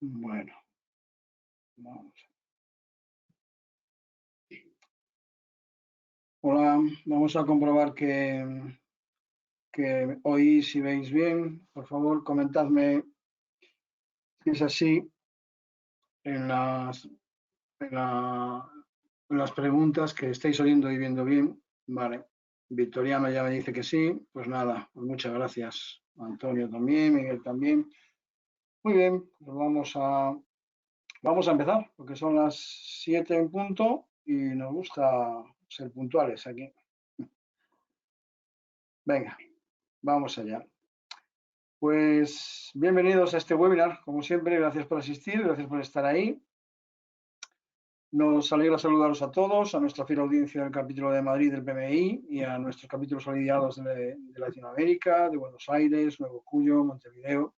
Bueno, vamos. Hola, vamos a comprobar que oís y veis bien. Por favor, comentadme si es así en las preguntas que estáis oyendo y viendo bien. Vale, Victoriano ya me dice que sí. Pues nada, pues muchas gracias. Antonio también, Miguel también. Muy bien, pues vamos a empezar, porque son las 7 en punto y nos gusta ser puntuales aquí. Venga, vamos allá. Pues bienvenidos a este webinar, como siempre, gracias por asistir, gracias por estar ahí. Nos alegra saludaros a todos, a nuestra fiel audiencia del capítulo de Madrid del PMI y a nuestros capítulos aliados de Latinoamérica, de Buenos Aires, Nuevo Cuyo, Montevideo,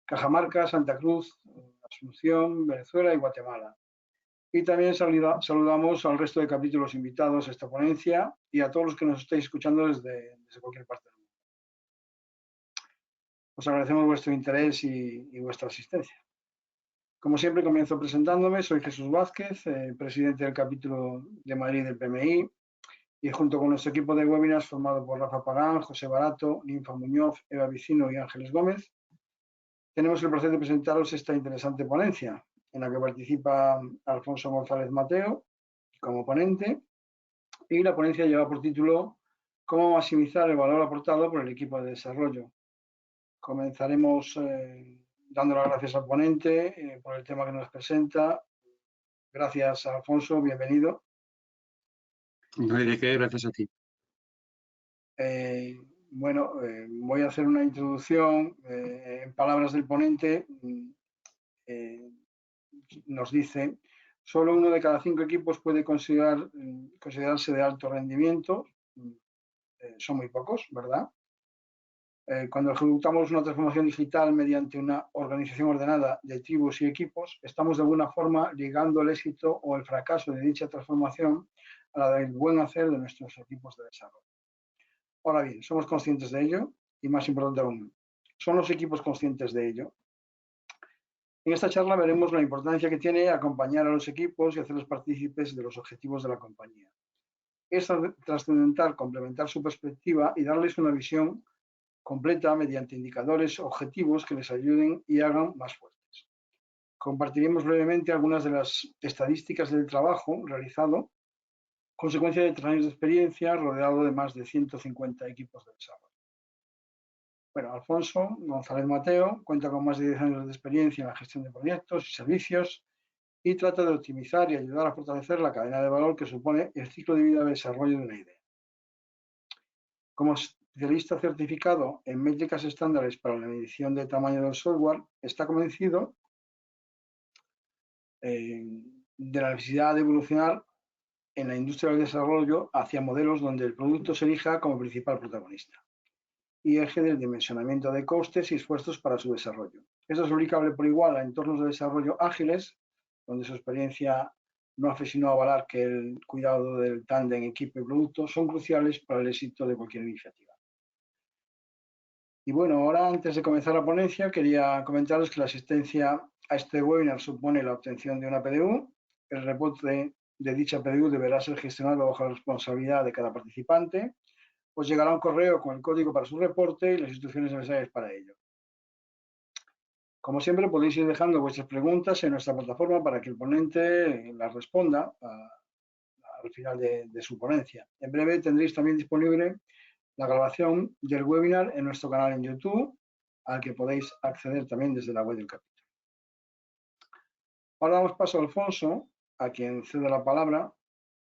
Cajamarca, Santa Cruz, Asunción, Venezuela y Guatemala. Y también saludamos al resto de capítulos invitados a esta ponencia y a todos los que nos estéis escuchando desde cualquier parte del mundo. Os agradecemos vuestro interés y vuestra asistencia. Como siempre, comienzo presentándome. Soy Jesús Vázquez, presidente del capítulo de Madrid del PMI, y junto con nuestro equipo de webinars formado por Rafa Pagán, José Barato, Ninfa Muñoz, Eva Vicino y Ángeles Gómez, tenemos el placer de presentaros esta interesante ponencia, en la que participa Alfonso González Mateo como ponente, y la ponencia lleva por título «Cómo maximizar el valor aportado por el equipo de desarrollo». Comenzaremos dando las gracias al ponente por el tema que nos presenta. Gracias, Alfonso, bienvenido. No hay de qué, gracias a ti. Bueno, voy a hacer una introducción. En palabras del ponente, nos dice, solo 1 de cada 5 equipos puede considerarse de alto rendimiento. Son muy pocos, ¿verdad? Cuando ejecutamos una transformación digital mediante una organización ordenada de tribus y equipos, estamos de alguna forma ligando el éxito o el fracaso de dicha transformación a la del buen hacer de nuestros equipos de desarrollo. Ahora bien, ¿somos conscientes de ello? Y más importante aún, ¿son los equipos conscientes de ello? En esta charla veremos la importancia que tiene acompañar a los equipos y hacerlos partícipes de los objetivos de la compañía. Es trascendental complementar su perspectiva y darles una visión completa mediante indicadores objetivos que les ayuden y hagan más fuertes. Compartiremos brevemente algunas de las estadísticas del trabajo realizado, consecuencia de 3 años de experiencia, rodeado de más de 150 equipos de desarrollo. Bueno, Alfonso González Mateo cuenta con más de 10 años de experiencia en la gestión de proyectos y servicios y trata de optimizar y ayudar a fortalecer la cadena de valor que supone el ciclo de vida de desarrollo de una idea. Como especialista certificado en métricas estándares para la medición de tamaño del software, está convencido de la necesidad de evolucionar en la industria del desarrollo hacia modelos donde el producto se elija como principal protagonista y eje del dimensionamiento de costes y esfuerzos para su desarrollo. Esto es aplicable por igual a entornos de desarrollo ágiles, donde su experiencia no hace sino avalar que el cuidado del tándem equipo y producto son cruciales para el éxito de cualquier iniciativa. Y bueno, ahora antes de comenzar la ponencia, quería comentarles que la asistencia a este webinar supone la obtención de una PDU. El reporte de dicha PDU deberá ser gestionado bajo la responsabilidad de cada participante. Os llegará un correo con el código para su reporte y las instrucciones necesarias para ello. Como siempre, podéis ir dejando vuestras preguntas en nuestra plataforma para que el ponente las responda al final de su ponencia. En breve tendréis también disponible la grabación del webinar en nuestro canal en YouTube, al que podéis acceder también desde la web del capítulo. Ahora damos paso a Alfonso, a quien cedo la palabra.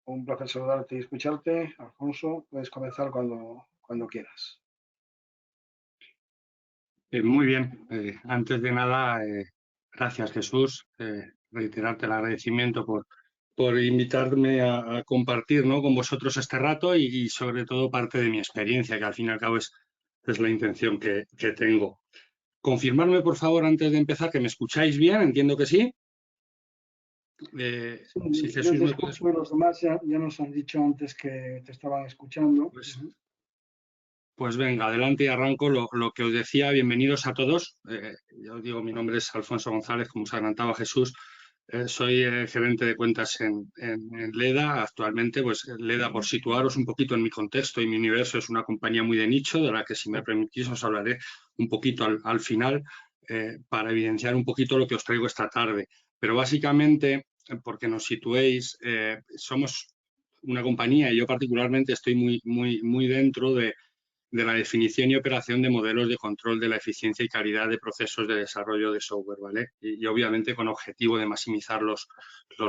Un placer saludarte y escucharte. Alfonso, puedes comenzar cuando quieras. Muy bien. Antes de nada, gracias, Jesús. Reiterarte el agradecimiento por invitarme a compartir, ¿no?, con vosotros este rato y sobre todo parte de mi experiencia, que al fin y al cabo es la intención que tengo. Confirmarme, por favor, antes de empezar, que me escucháis bien. Entiendo que sí. Si Jesús, yo te escucho, los demás ya nos han dicho antes que te estaban escuchando. Pues, Pues venga, adelante y arranco lo que os decía. Bienvenidos a todos. Ya os digo, mi nombre es Alfonso González, como os adelantaba Jesús. Soy gerente de cuentas en Leda. Actualmente, pues Leda, por situaros un poquito en mi contexto y mi universo, es una compañía muy de nicho, de la que, si me permitís, os hablaré un poquito al final para evidenciar un poquito lo que os traigo esta tarde. Pero básicamente, porque nos situéis, somos una compañía y yo particularmente estoy muy dentro de la definición y operación de modelos de control de la eficiencia y calidad de procesos de desarrollo de software, ¿vale? Y obviamente con objetivo de maximizar los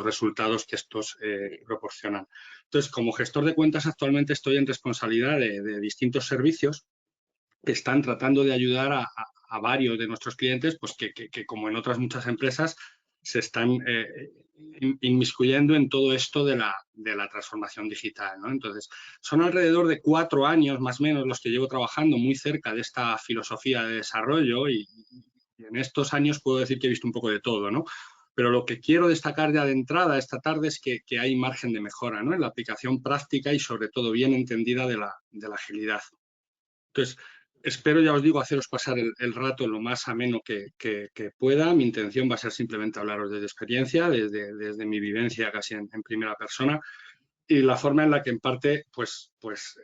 resultados que estos proporcionan. Entonces, como gestor de cuentas, actualmente estoy en responsabilidad de distintos servicios que están tratando de ayudar a varios de nuestros clientes, pues que como en otras muchas empresas, se están inmiscuyendo en todo esto de la transformación digital, ¿no? Entonces, son alrededor de 4 años más o menos los que llevo trabajando muy cerca de esta filosofía de desarrollo y en estos años puedo decir que he visto un poco de todo, ¿no? Pero lo que quiero destacar ya de entrada esta tarde es que hay margen de mejora, ¿no?, en la aplicación práctica y sobre todo bien entendida de la agilidad. Entonces, espero, ya os digo, haceros pasar el rato lo más ameno que pueda. Mi intención va a ser simplemente hablaros desde experiencia, desde mi vivencia casi en primera persona y la forma en la que en parte pues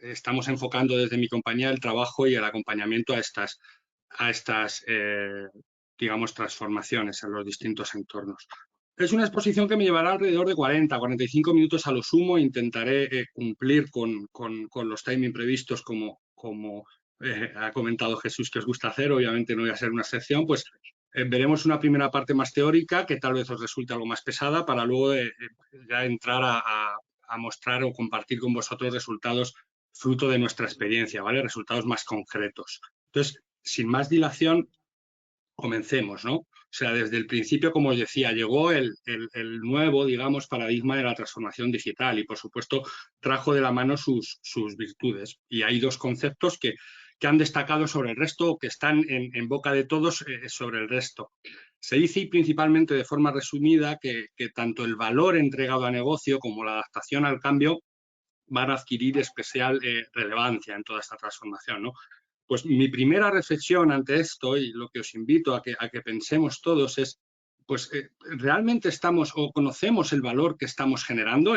estamos enfocando desde mi compañía el trabajo y el acompañamiento a estas digamos, transformaciones en los distintos entornos. Es una exposición que me llevará alrededor de 40-45 minutos a lo sumo. Intentaré cumplir con los timing previstos como ha comentado Jesús que os gusta hacer. Obviamente no voy a ser una excepción. Pues veremos una primera parte más teórica que tal vez os resulte algo más pesada para luego ya entrar a mostrar o compartir con vosotros resultados fruto de nuestra experiencia, ¿vale? Resultados más concretos. Entonces, sin más dilación, comencemos, ¿no? O sea, desde el principio, como os decía, llegó el nuevo, digamos, paradigma de la transformación digital y, por supuesto, trajo de la mano sus virtudes. Y hay dos conceptos que han destacado sobre el resto o que están en boca de todos sobre el resto. Se dice principalmente de forma resumida que tanto el valor entregado a negocio como la adaptación al cambio van a adquirir especial relevancia en toda esta transformación, ¿no? Pues mi primera reflexión ante esto y lo que os invito a que pensemos todos es, pues ¿realmente estamos o conocemos el valor que estamos generando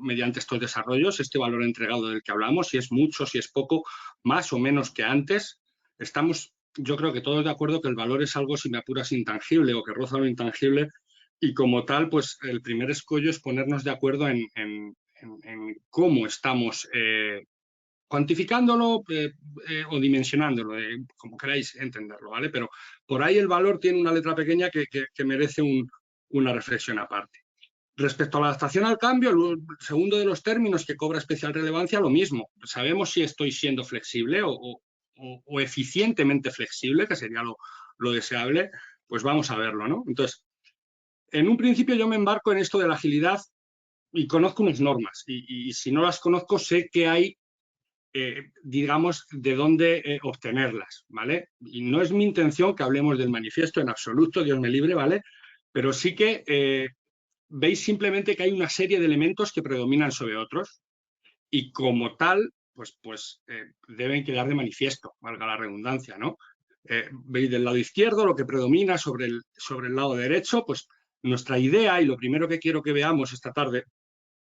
mediante estos desarrollos, este valor entregado del que hablamos, si es mucho, si es poco, más o menos que antes? Estamos, yo creo que todos de acuerdo que el valor es algo, si me apuras, intangible o que roza lo intangible y como tal, pues el primer escollo es ponernos de acuerdo en cómo estamos cuantificándolo o dimensionándolo, como queráis entenderlo, ¿vale? Pero por ahí el valor tiene una letra pequeña que merece una reflexión aparte. Respecto a la adaptación al cambio, el segundo de los términos que cobra especial relevancia, lo mismo. Sabemos si estoy siendo flexible o eficientemente flexible, que sería lo deseable, pues vamos a verlo, ¿no? Entonces, en un principio yo me embarco en esto de la agilidad y conozco unas normas y si no las conozco sé que hay digamos, de dónde obtenerlas, ¿vale? Y no es mi intención que hablemos del manifiesto en absoluto, Dios me libre, ¿vale? Pero sí que veis simplemente que hay una serie de elementos que predominan sobre otros y como tal, pues deben quedar de manifiesto, valga la redundancia, ¿no? Veis del lado izquierdo lo que predomina sobre el lado derecho, pues nuestra idea y lo primero que quiero que veamos esta tarde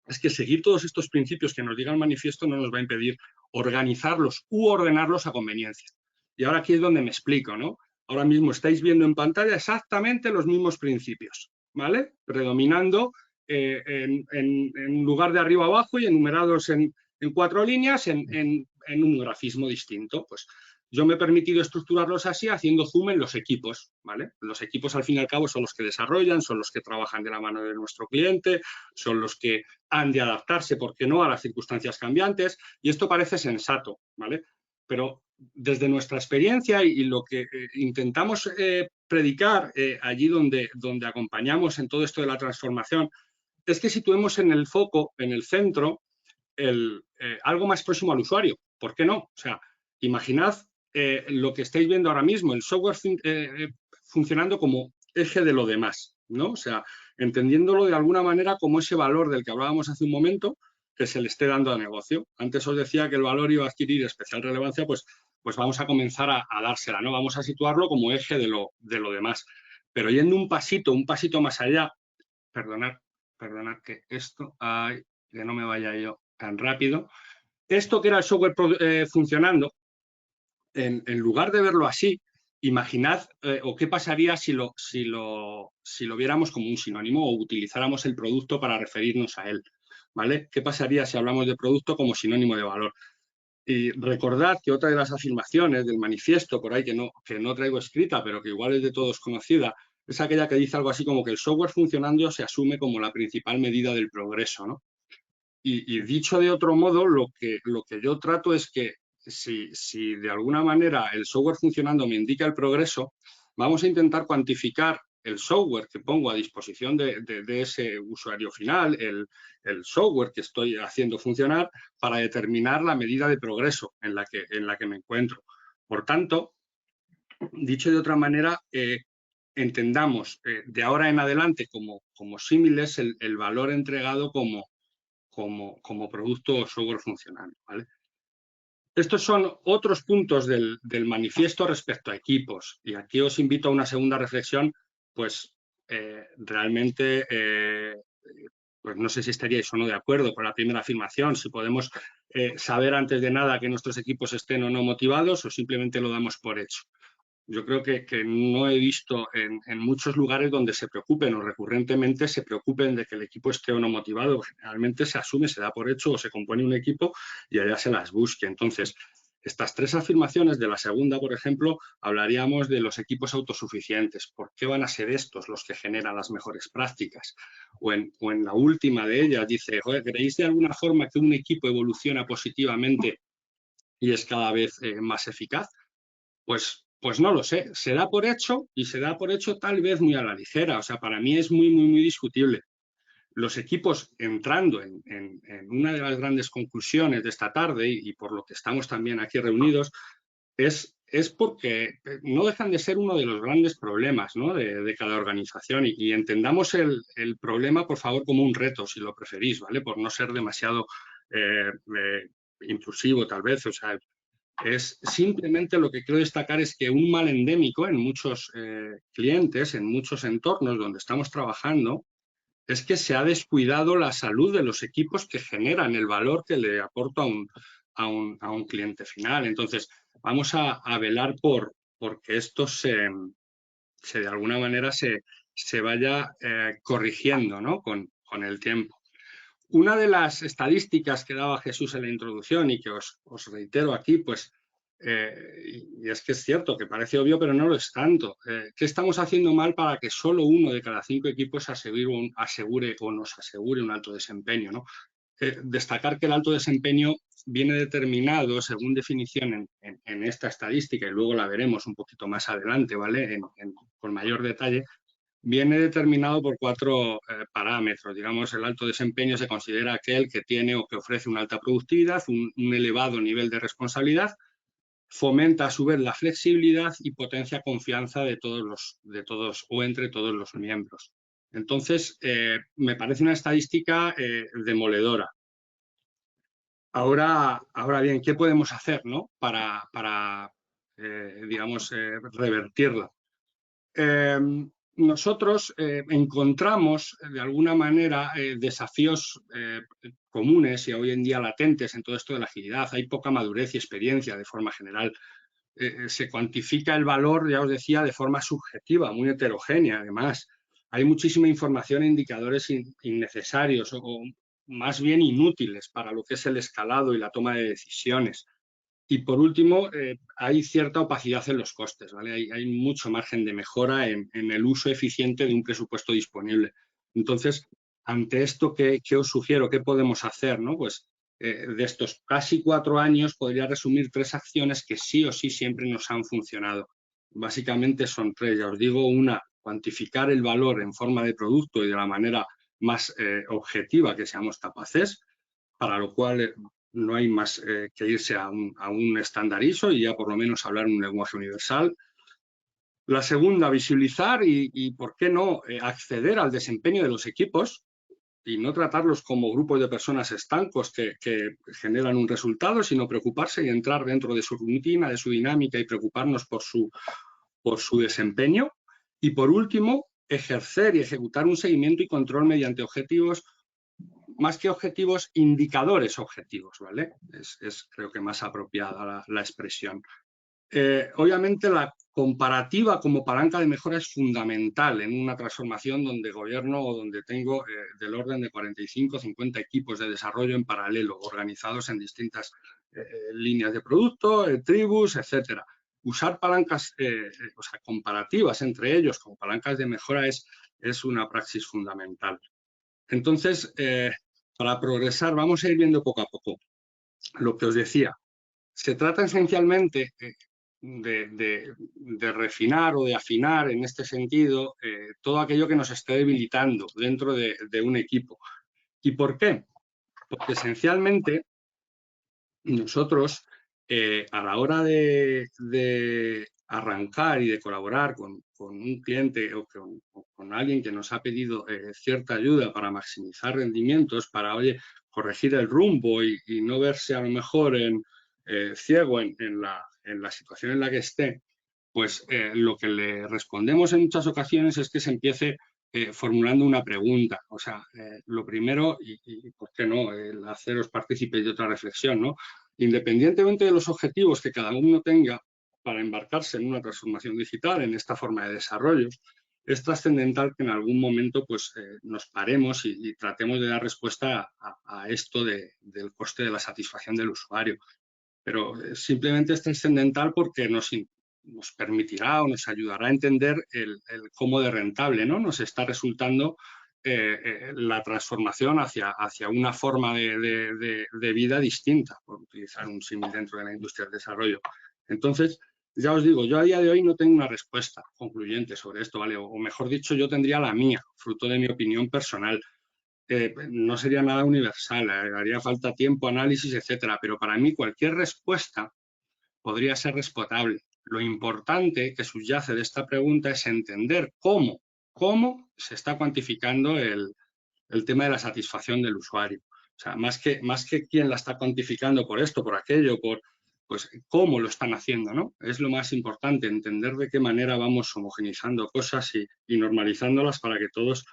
es que seguir todos estos principios que nos diga el manifiesto no nos va a impedir organizarlos u ordenarlos a conveniencia. Y ahora aquí es donde me explico, ¿no? Ahora mismo estáis viendo en pantalla exactamente los mismos principios, ¿vale? Predominando en lugar de arriba abajo y enumerados en 4 líneas en un grafismo distinto. Pues yo me he permitido estructurarlos así haciendo zoom en los equipos, ¿vale? Los equipos, al fin y al cabo, son los que desarrollan, son los que trabajan de la mano de nuestro cliente, son los que han de adaptarse, ¿por qué no?, a las circunstancias cambiantes, y esto parece sensato, ¿vale? Pero desde nuestra experiencia y lo que intentamos predicar allí donde acompañamos en todo esto de la transformación, es que situemos en el foco, en el centro, algo más próximo al usuario. ¿Por qué no? O sea, imaginad lo que estáis viendo ahora mismo, el software funcionando como eje de lo demás, ¿no? O sea, entendiéndolo de alguna manera como ese valor del que hablábamos hace un momento, que se le esté dando al negocio. Antes os decía que el valor iba a adquirir especial relevancia, pues vamos a comenzar a dársela, ¿no? Vamos a situarlo como eje de lo demás. Pero yendo un pasito más allá, perdonad que esto, que no me vaya yo tan rápido. Esto que era el software funcionando, en lugar de verlo así, imaginad o qué pasaría si lo viéramos como un sinónimo o utilizáramos el producto para referirnos a él, ¿vale? ¿Qué pasaría si hablamos de producto como sinónimo de valor? Y recordad que otra de las afirmaciones del manifiesto, por ahí que no traigo escrita, pero que igual es de todos conocida, es aquella que dice algo así como que el software funcionando se asume como la principal medida del progreso, ¿no? Y dicho de otro modo, lo que yo trato es que si de alguna manera el software funcionando me indica el progreso, vamos a intentar cuantificar el software que pongo a disposición de ese usuario final, el software que estoy haciendo funcionar, para determinar la medida de progreso en la que me encuentro. Por tanto, dicho de otra manera, entendamos de ahora en adelante como símiles el valor entregado como producto o software funcionando, ¿vale? Estos son otros puntos del manifiesto respecto a equipos. Y aquí os invito a una segunda reflexión, pues realmente, pues no sé si estaríais o no de acuerdo con la primera afirmación, si podemos saber antes de nada que nuestros equipos estén o no motivados o simplemente lo damos por hecho. Yo creo que no he visto en muchos lugares donde se preocupen o recurrentemente se preocupen de que el equipo esté o no motivado. Generalmente se asume, se da por hecho o se compone un equipo y allá se las busque. Entonces, estas tres afirmaciones de la segunda, por ejemplo, hablaríamos de los equipos autosuficientes. ¿Por qué van a ser estos los que generan las mejores prácticas? O en la última de ellas dice, joder, ¿creéis de alguna forma que un equipo evoluciona positivamente y es cada vez más eficaz? Pues no lo sé, se da por hecho y se da por hecho tal vez muy a la ligera. O sea, para mí es muy, muy, muy discutible. Los equipos entrando en una de las grandes conclusiones de esta tarde y por lo que estamos también aquí reunidos es porque no dejan de ser uno de los grandes problemas, ¿no? de cada organización y entendamos el problema, por favor, como un reto, si lo preferís, ¿vale? Por no ser demasiado intrusivo, tal vez. O sea, es simplemente lo que quiero destacar es que un mal endémico en muchos clientes, en muchos entornos donde estamos trabajando, es que se ha descuidado la salud de los equipos que generan el valor que le aporta a un cliente final. Entonces, vamos a velar porque esto de alguna manera se vaya corrigiendo, ¿no? con el tiempo. Una de las estadísticas que daba Jesús en la introducción y que os reitero aquí, pues, y es que es cierto que parece obvio, pero no lo es tanto. ¿Qué estamos haciendo mal para que solo 1 de cada 5 equipos asegure o nos asegure un alto desempeño, ¿no? Destacar que el alto desempeño viene determinado, según definición, en esta estadística, y luego la veremos un poquito más adelante, ¿vale? Con mayor detalle. Viene determinado por 4 parámetros. Digamos, el alto desempeño se considera aquel que tiene o que ofrece una alta productividad, un elevado nivel de responsabilidad, fomenta a su vez la flexibilidad y potencia confianza de todos o entre todos los miembros. Entonces, me parece una estadística demoledora. Ahora bien, ¿qué podemos hacer, ¿no? para digamos, revertirla? Nosotros encontramos de alguna manera desafíos comunes y hoy en día latentes en todo esto de la agilidad. Hay poca madurez y experiencia de forma general. Se cuantifica el valor, ya os decía, de forma subjetiva, muy heterogénea además. Hay muchísima información e indicadores innecesarios o más bien inútiles para lo que es el escalado y la toma de decisiones. Y por último, hay cierta opacidad en los costes, ¿vale? Hay mucho margen de mejora en el uso eficiente de un presupuesto disponible. Entonces, ante esto, ¿qué os sugiero? ¿Qué podemos hacer, ¿no? Pues de estos casi 4 años podría resumir 3 acciones que sí o sí siempre nos han funcionado. Básicamente son 3, ya os digo. Una, cuantificar el valor en forma de producto y de la manera más objetiva que seamos capaces, para lo cual no hay más que irse a un estándar ISO y ya por lo menos hablar un lenguaje universal. La segunda, visibilizar y ¿por qué no?, acceder al desempeño de los equipos y no tratarlos como grupos de personas estancos que generan un resultado, sino preocuparse y entrar dentro de su rutina, de su dinámica y preocuparnos por su desempeño. Y por último, ejercer y ejecutar un seguimiento y control mediante objetivos, más que objetivos, indicadores objetivos, ¿vale? Es creo que más apropiada la expresión. Obviamente la comparativa como palanca de mejora es fundamental en una transformación donde gobierno o donde tengo del orden de 45 o 50 equipos de desarrollo en paralelo, organizados en distintas líneas de producto, tribus, etcétera. Usar palancas o sea, comparativas entre ellos como palancas de mejora es una praxis fundamental. Entonces, para progresar, vamos a ir viendo poco a poco lo que os decía. Se trata esencialmente de refinar o de afinar en este sentido todo aquello que nos esté debilitando dentro de un equipo. ¿Y por qué? Porque esencialmente nosotros a la hora de arrancar y de colaborar con un cliente o con alguien que nos ha pedido cierta ayuda para maximizar rendimientos, para, oye, corregir el rumbo y no verse a lo mejor ciego en la situación en la que esté, pues lo que le respondemos en muchas ocasiones es que se empiece formulando una pregunta. O sea, lo primero, y ¿por qué no?, el haceros partícipes de otra reflexión, ¿no? Independientemente de los objetivos que cada uno tenga para embarcarse en una transformación digital, en esta forma de desarrollo, es trascendental que en algún momento pues, nos paremos y tratemos de dar respuesta a esto del coste de la satisfacción del usuario. Pero simplemente es trascendental porque nos permitirá o nos ayudará a entender el cómo de rentable, ¿no?, nos está resultando la transformación hacia una forma de vida distinta, por utilizar un símil dentro de la industria del desarrollo. Entonces, ya os digo, yo a día de hoy no tengo una respuesta concluyente sobre esto, ¿vale? O mejor dicho, yo tendría la mía, fruto de mi opinión personal. No sería nada universal, haría falta tiempo, análisis, etcétera. Pero para mí cualquier respuesta podría ser respetable. Lo importante que subyace de esta pregunta es entender cómo se está cuantificando el tema de la satisfacción del usuario. O sea, más que quién la está cuantificando por esto, por aquello, pues cómo lo están haciendo, ¿no? Es lo más importante, entender de qué manera vamos homogeneizando cosas y normalizándolas para que todos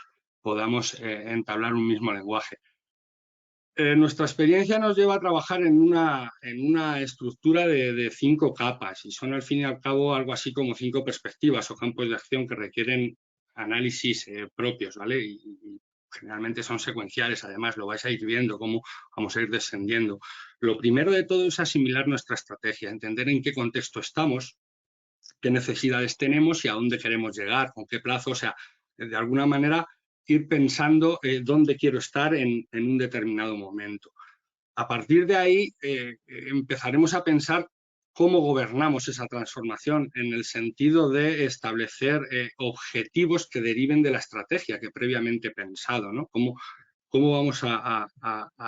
podamos entablar un mismo lenguaje. Nuestra experiencia nos lleva a trabajar en una estructura de 5 capas y son al fin y al cabo algo así como 5 perspectivas o campos de acción que requieren análisis propios, ¿vale? Y generalmente son secuenciales, además lo vais a ir viendo cómo vamos a ir descendiendo. Lo primero de todo es asimilar nuestra estrategia, entender en qué contexto estamos, qué necesidades tenemos y a dónde queremos llegar, con qué plazo, o sea, de alguna manera ir pensando dónde quiero estar en un determinado momento. A partir de ahí empezaremos a pensar cómo gobernamos esa transformación en el sentido de establecer objetivos que deriven de la estrategia que previamente he pensado, ¿no? ¿Cómo vamos a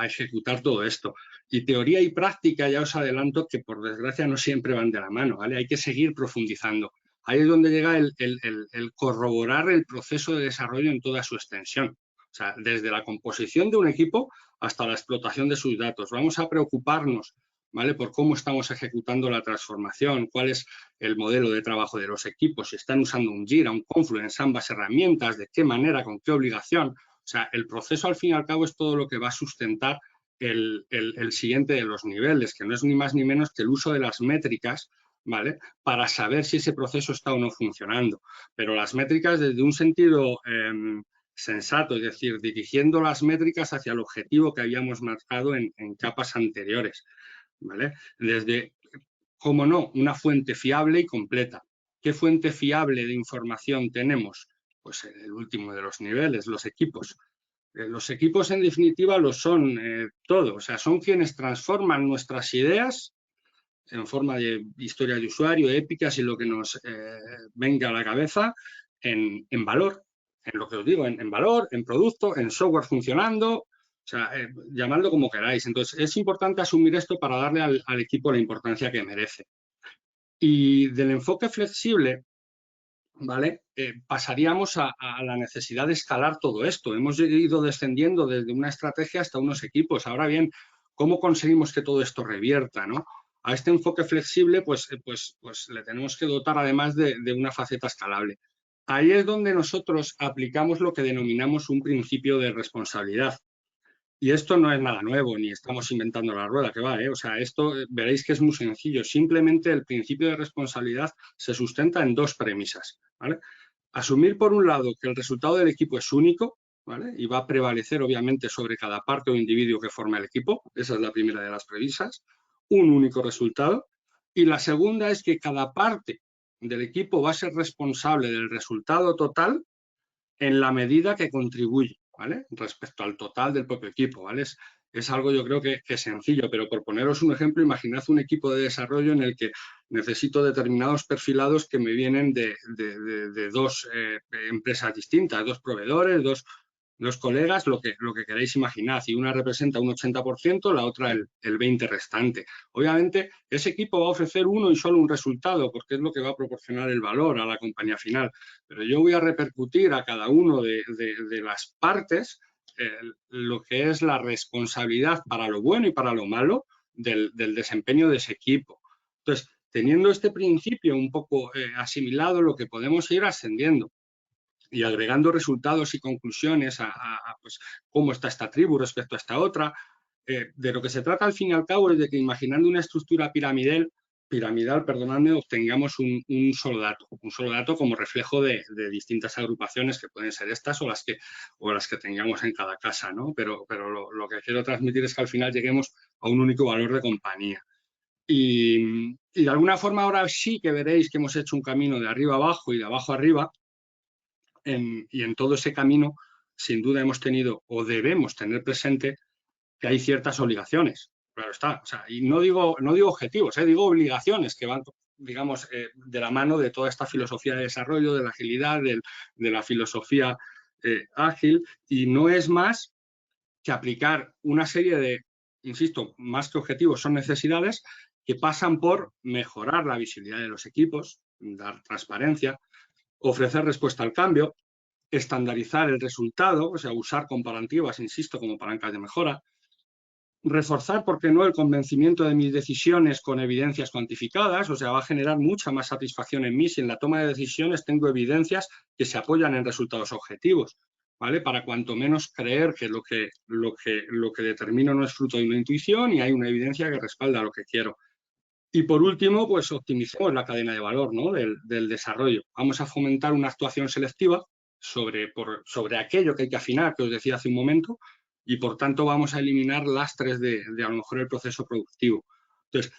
ejecutar todo esto? Y teoría y práctica, ya os adelanto que por desgracia no siempre van de la mano, ¿vale? Hay que seguir profundizando. Ahí es donde llega el corroborar el proceso de desarrollo en toda su extensión. O sea, desde la composición de un equipo hasta la explotación de sus datos. Vamos a preocuparnos, ¿vale?, por cómo estamos ejecutando la transformación, cuál es el modelo de trabajo de los equipos, si están usando un Jira, un Confluence, ambas herramientas, de qué manera, con qué obligación. O sea, el proceso al fin y al cabo es todo lo que va a sustentar el siguiente de los niveles, que no es ni más ni menos que el uso de las métricas, ¿vale?, para saber si ese proceso está o no funcionando. Pero las métricas desde un sentido sensato, es decir, dirigiendo las métricas hacia el objetivo que habíamos marcado en capas anteriores, ¿vale? Desde, cómo no, una fuente fiable y completa. ¿Qué fuente fiable de información tenemos? Pues el último de los niveles, los equipos. Los equipos, en definitiva, lo son todo. O sea, son quienes transforman nuestras ideas en forma de historia de usuario, épicas y lo que nos venga a la cabeza en valor. En lo que os digo, en valor, en producto, en software funcionando, o sea, llamadlo como queráis. Entonces, es importante asumir esto para darle al equipo la importancia que merece. Y del enfoque flexible, ¿vale? Pasaríamos a la necesidad de escalar todo esto. Hemos ido descendiendo desde una estrategia hasta unos equipos. Ahora bien, ¿cómo conseguimos que todo esto revierta, ¿no? A este enfoque flexible, pues le tenemos que dotar además de una faceta escalable. Ahí es donde nosotros aplicamos lo que denominamos un principio de responsabilidad. Y esto no es nada nuevo, ni estamos inventando la rueda, que va, ¿eh? O sea, esto veréis que es muy sencillo. Simplemente el principio de responsabilidad se sustenta en dos premisas, ¿vale? Asumir, por un lado, que el resultado del equipo es único, ¿vale? Y va a prevalecer, obviamente, sobre cada parte o individuo que forma el equipo. Esa es la primera de las premisas. Un único resultado. Y la segunda es que cada parte del equipo va a ser responsable del resultado total en la medida que contribuye, ¿vale? Respecto al total del propio equipo, ¿vale? Es algo yo creo que es sencillo, pero por poneros un ejemplo, imaginad un equipo de desarrollo en el que necesito determinados perfilados que me vienen de dos empresas distintas, dos proveedores, dos colegas, lo que queráis imaginar. Si una representa un 80%, la otra el 20% restante. Obviamente, ese equipo va a ofrecer uno y solo un resultado, porque es lo que va a proporcionar el valor a la compañía final. Pero yo voy a repercutir a cada uno de las partes lo que es la responsabilidad para lo bueno y para lo malo del desempeño de ese equipo. Entonces, teniendo este principio un poco asimilado, lo que podemos ir ascendiendo y agregando resultados y conclusiones pues, cómo está esta tribu respecto a esta otra. De lo que se trata al fin y al cabo es de que imaginando una estructura piramidal, perdonadme, obtengamos un solo dato como reflejo de distintas agrupaciones que pueden ser estas o las que tengamos en cada casa, ¿no? Pero lo que quiero transmitir es que al final lleguemos a un único valor de compañía. Y de alguna forma ahora sí que veréis que hemos hecho un camino de arriba abajo y de abajo arriba, y en todo ese camino, sin duda hemos tenido o debemos tener presente que hay ciertas obligaciones. Claro está. O sea, y no digo objetivos, digo obligaciones que van, digamos, de la mano de toda esta filosofía de desarrollo, de la agilidad, de la filosofía ágil, y no es más que aplicar una serie de, insisto, más que objetivos, son necesidades que pasan por mejorar la visibilidad de los equipos, dar transparencia, ofrecer respuesta al cambio, estandarizar el resultado, o sea, usar comparativas, insisto, como palancas de mejora, reforzar, ¿por qué no?, el convencimiento de mis decisiones con evidencias cuantificadas, o sea, va a generar mucha más satisfacción en mí si en la toma de decisiones tengo evidencias que se apoyan en resultados objetivos, ¿vale? Para cuanto menos creer que lo que determino no es fruto de una intuición y hay una evidencia que respalda lo que quiero. Y por último, pues optimicemos la cadena de valor, ¿no?, del desarrollo. Vamos a fomentar una actuación selectiva sobre aquello que hay que afinar, que os decía hace un momento, y por tanto vamos a eliminar lastres de a lo mejor el proceso productivo. Entonces,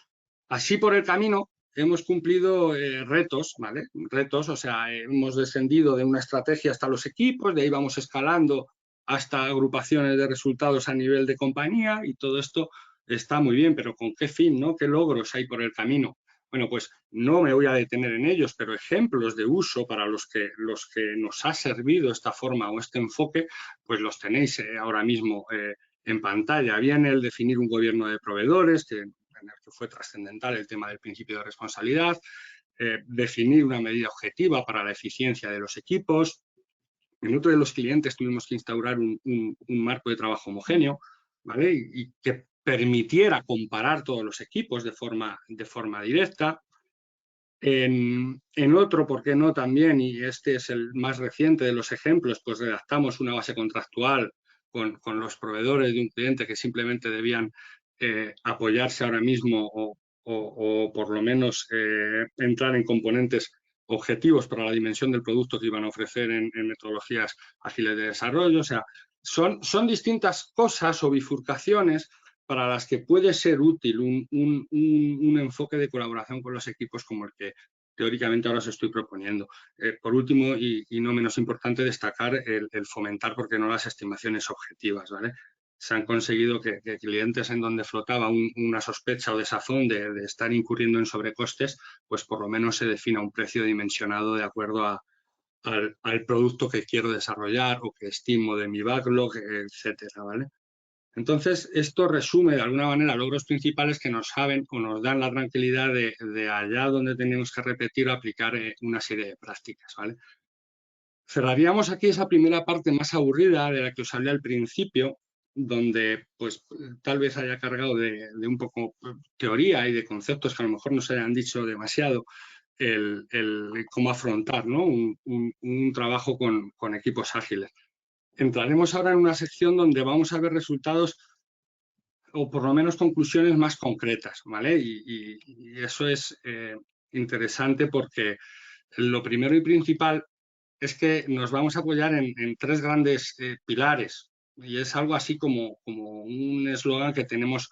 así por el camino hemos cumplido retos, ¿vale? Retos, o sea, hemos descendido de una estrategia hasta los equipos, de ahí vamos escalando hasta agrupaciones de resultados a nivel de compañía, y todo esto está muy bien, pero ¿con qué fin, no? ¿Qué logros hay por el camino? Bueno, pues no me voy a detener en ellos, pero ejemplos de uso para los que nos ha servido esta forma o este enfoque, pues los tenéis ahora mismo en pantalla. Bien el definir un gobierno de proveedores, en el que fue trascendental el tema del principio de responsabilidad, definir una medida objetiva para la eficiencia de los equipos. En otro de los clientes tuvimos que instaurar un marco de trabajo homogéneo, ¿vale? Y que permitiera comparar todos los equipos de forma directa. En otro, ¿por qué no?, también, y este es el más reciente de los ejemplos, pues redactamos una base contractual con los proveedores de un cliente que simplemente debían apoyarse ahora mismo o por lo menos entrar en componentes objetivos para la dimensión del producto que iban a ofrecer en metodologías ágiles de desarrollo. O sea, son distintas cosas o bifurcaciones para las que puede ser útil un enfoque de colaboración con los equipos como el que teóricamente ahora os estoy proponiendo. Por último, y no menos importante, destacar el fomentar, ¿por qué no?, las estimaciones objetivas, ¿vale? Se han conseguido que clientes en donde flotaba una sospecha o desazón de estar incurriendo en sobrecostes, pues por lo menos se defina un precio dimensionado de acuerdo al producto que quiero desarrollar o que estimo de mi backlog, etcétera, ¿vale? Entonces, esto resume de alguna manera logros principales que nos saben o nos dan la tranquilidad de allá donde tenemos que repetir o aplicar una serie de prácticas, ¿vale? Cerraríamos aquí esa primera parte más aburrida de la que os hablé al principio, donde pues tal vez haya cargado de un poco teoría y de conceptos que a lo mejor no se hayan dicho demasiado, el cómo afrontar, ¿no? un trabajo con equipos ágiles. Entraremos ahora en una sección donde vamos a ver resultados o por lo menos conclusiones más concretas, ¿vale? Y eso es interesante porque lo primero y principal es que nos vamos a apoyar en tres grandes pilares y es algo así como un eslogan que tenemos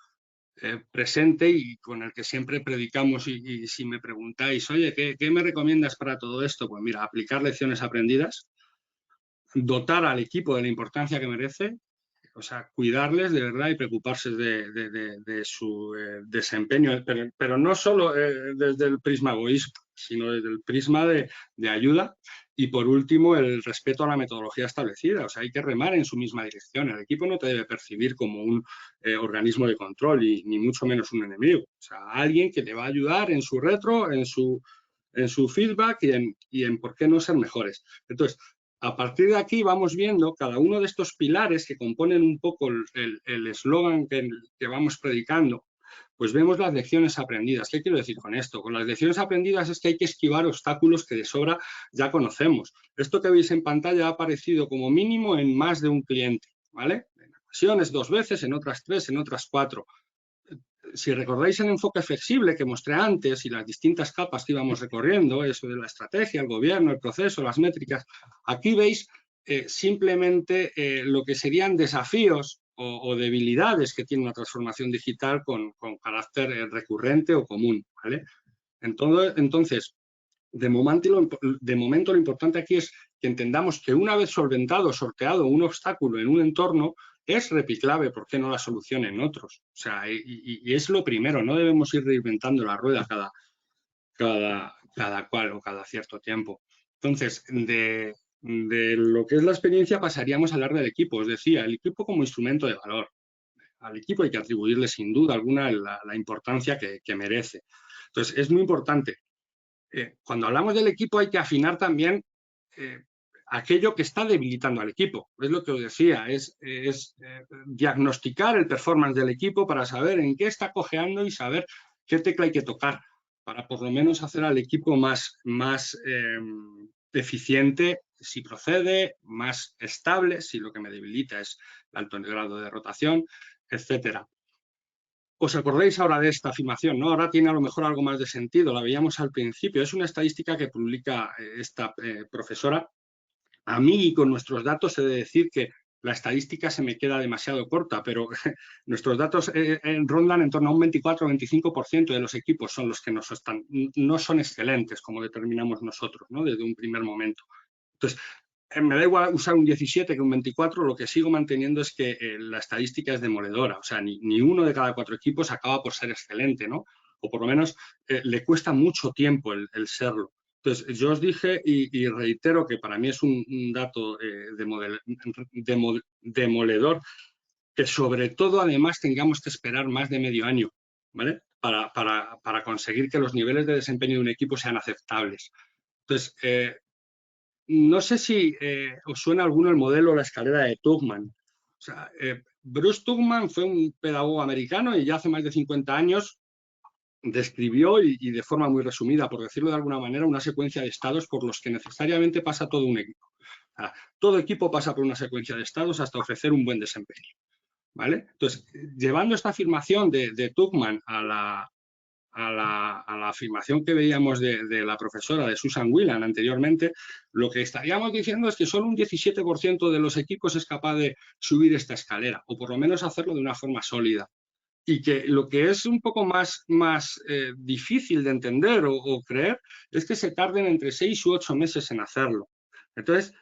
presente y con el que siempre predicamos y si me preguntáis, oye, ¿qué me recomiendas para todo esto? Pues mira, aplicar lecciones aprendidas, dotar al equipo de la importancia que merece, o sea, cuidarles de verdad y preocuparse de su desempeño, pero no solo desde el prisma egoísmo, sino desde el prisma de ayuda y, por último, el respeto a la metodología establecida. O sea, hay que remar en su misma dirección. El equipo no te debe percibir como un organismo de control y ni mucho menos un enemigo. O sea, alguien que te va a ayudar en su retro, en su feedback y en por qué no ser mejores. Entonces, a partir de aquí vamos viendo cada uno de estos pilares que componen un poco el eslogan que vamos predicando, pues vemos las lecciones aprendidas. ¿Qué quiero decir con esto? Con las lecciones aprendidas es que hay que esquivar obstáculos que de sobra ya conocemos. Esto que veis en pantalla ha aparecido como mínimo en más de un cliente, ¿vale? En ocasiones 2 veces, en otras 3, en otras 4. Si recordáis el enfoque flexible que mostré antes y las distintas capas que íbamos recorriendo, eso de la estrategia, el gobierno, el proceso, las métricas, aquí veis simplemente lo que serían desafíos o debilidades que tiene una transformación digital con carácter recurrente o común, ¿vale? Entonces, de momento lo importante aquí es que entendamos que una vez solventado, sorteado un obstáculo en un entorno, es replicable, ¿por qué no la solución en otros? O sea, y es lo primero, no debemos ir reinventando la rueda cada cual o cada cierto tiempo. Entonces, de lo que es la experiencia pasaríamos a hablar del equipo. Os decía, el equipo como instrumento de valor. Al equipo hay que atribuirle sin duda alguna la importancia que merece. Entonces, es muy importante. Cuando hablamos del equipo hay que afinar también aquello que está debilitando al equipo. Es lo que os decía, es diagnosticar el performance del equipo para saber en qué está cojeando y saber qué tecla hay que tocar para por lo menos hacer al equipo más eficiente si procede, más estable si lo que me debilita es el alto grado de rotación, etcétera. ¿Os acordáis ahora de esta afirmación? ¿No? Ahora tiene a lo mejor algo más de sentido, la veíamos al principio. Es una estadística que publica esta profesora. A mí, con nuestros datos, he de decir que la estadística se me queda demasiado corta, pero nuestros datos rondan en torno a un 24 o 25% de los equipos son los que no son excelentes, como determinamos nosotros, ¿no? Desde un primer momento. Entonces, me da igual usar un 17 que un 24, lo que sigo manteniendo es que la estadística es demoledora, o sea, ni uno de cada 4 equipos acaba por ser excelente, ¿no? O por lo menos le cuesta mucho tiempo el serlo. Entonces, yo os dije y reitero que para mí es un dato demoledor que sobre todo además tengamos que esperar más de medio año, ¿vale? Para conseguir que los niveles de desempeño de un equipo sean aceptables. Entonces, no sé si os suena alguno el modelo La escalera de Tughman. O sea, Bruce Tughman fue un pedagogo americano y ya hace más de 50 años describió y de forma muy resumida, por decirlo de alguna manera, una secuencia de estados por los que necesariamente pasa todo un equipo. O sea, todo equipo pasa por una secuencia de estados hasta ofrecer un buen desempeño, ¿vale? Entonces, llevando esta afirmación de Tughman a la afirmación que veíamos de la profesora, de Susan Whelan anteriormente, lo que estaríamos diciendo es que solo un 17% de los equipos es capaz de subir esta escalera, o por lo menos hacerlo de una forma sólida. Y que lo que es un poco más difícil de entender o creer es que se tarden entre 6 u 8 meses en hacerlo. Entonces,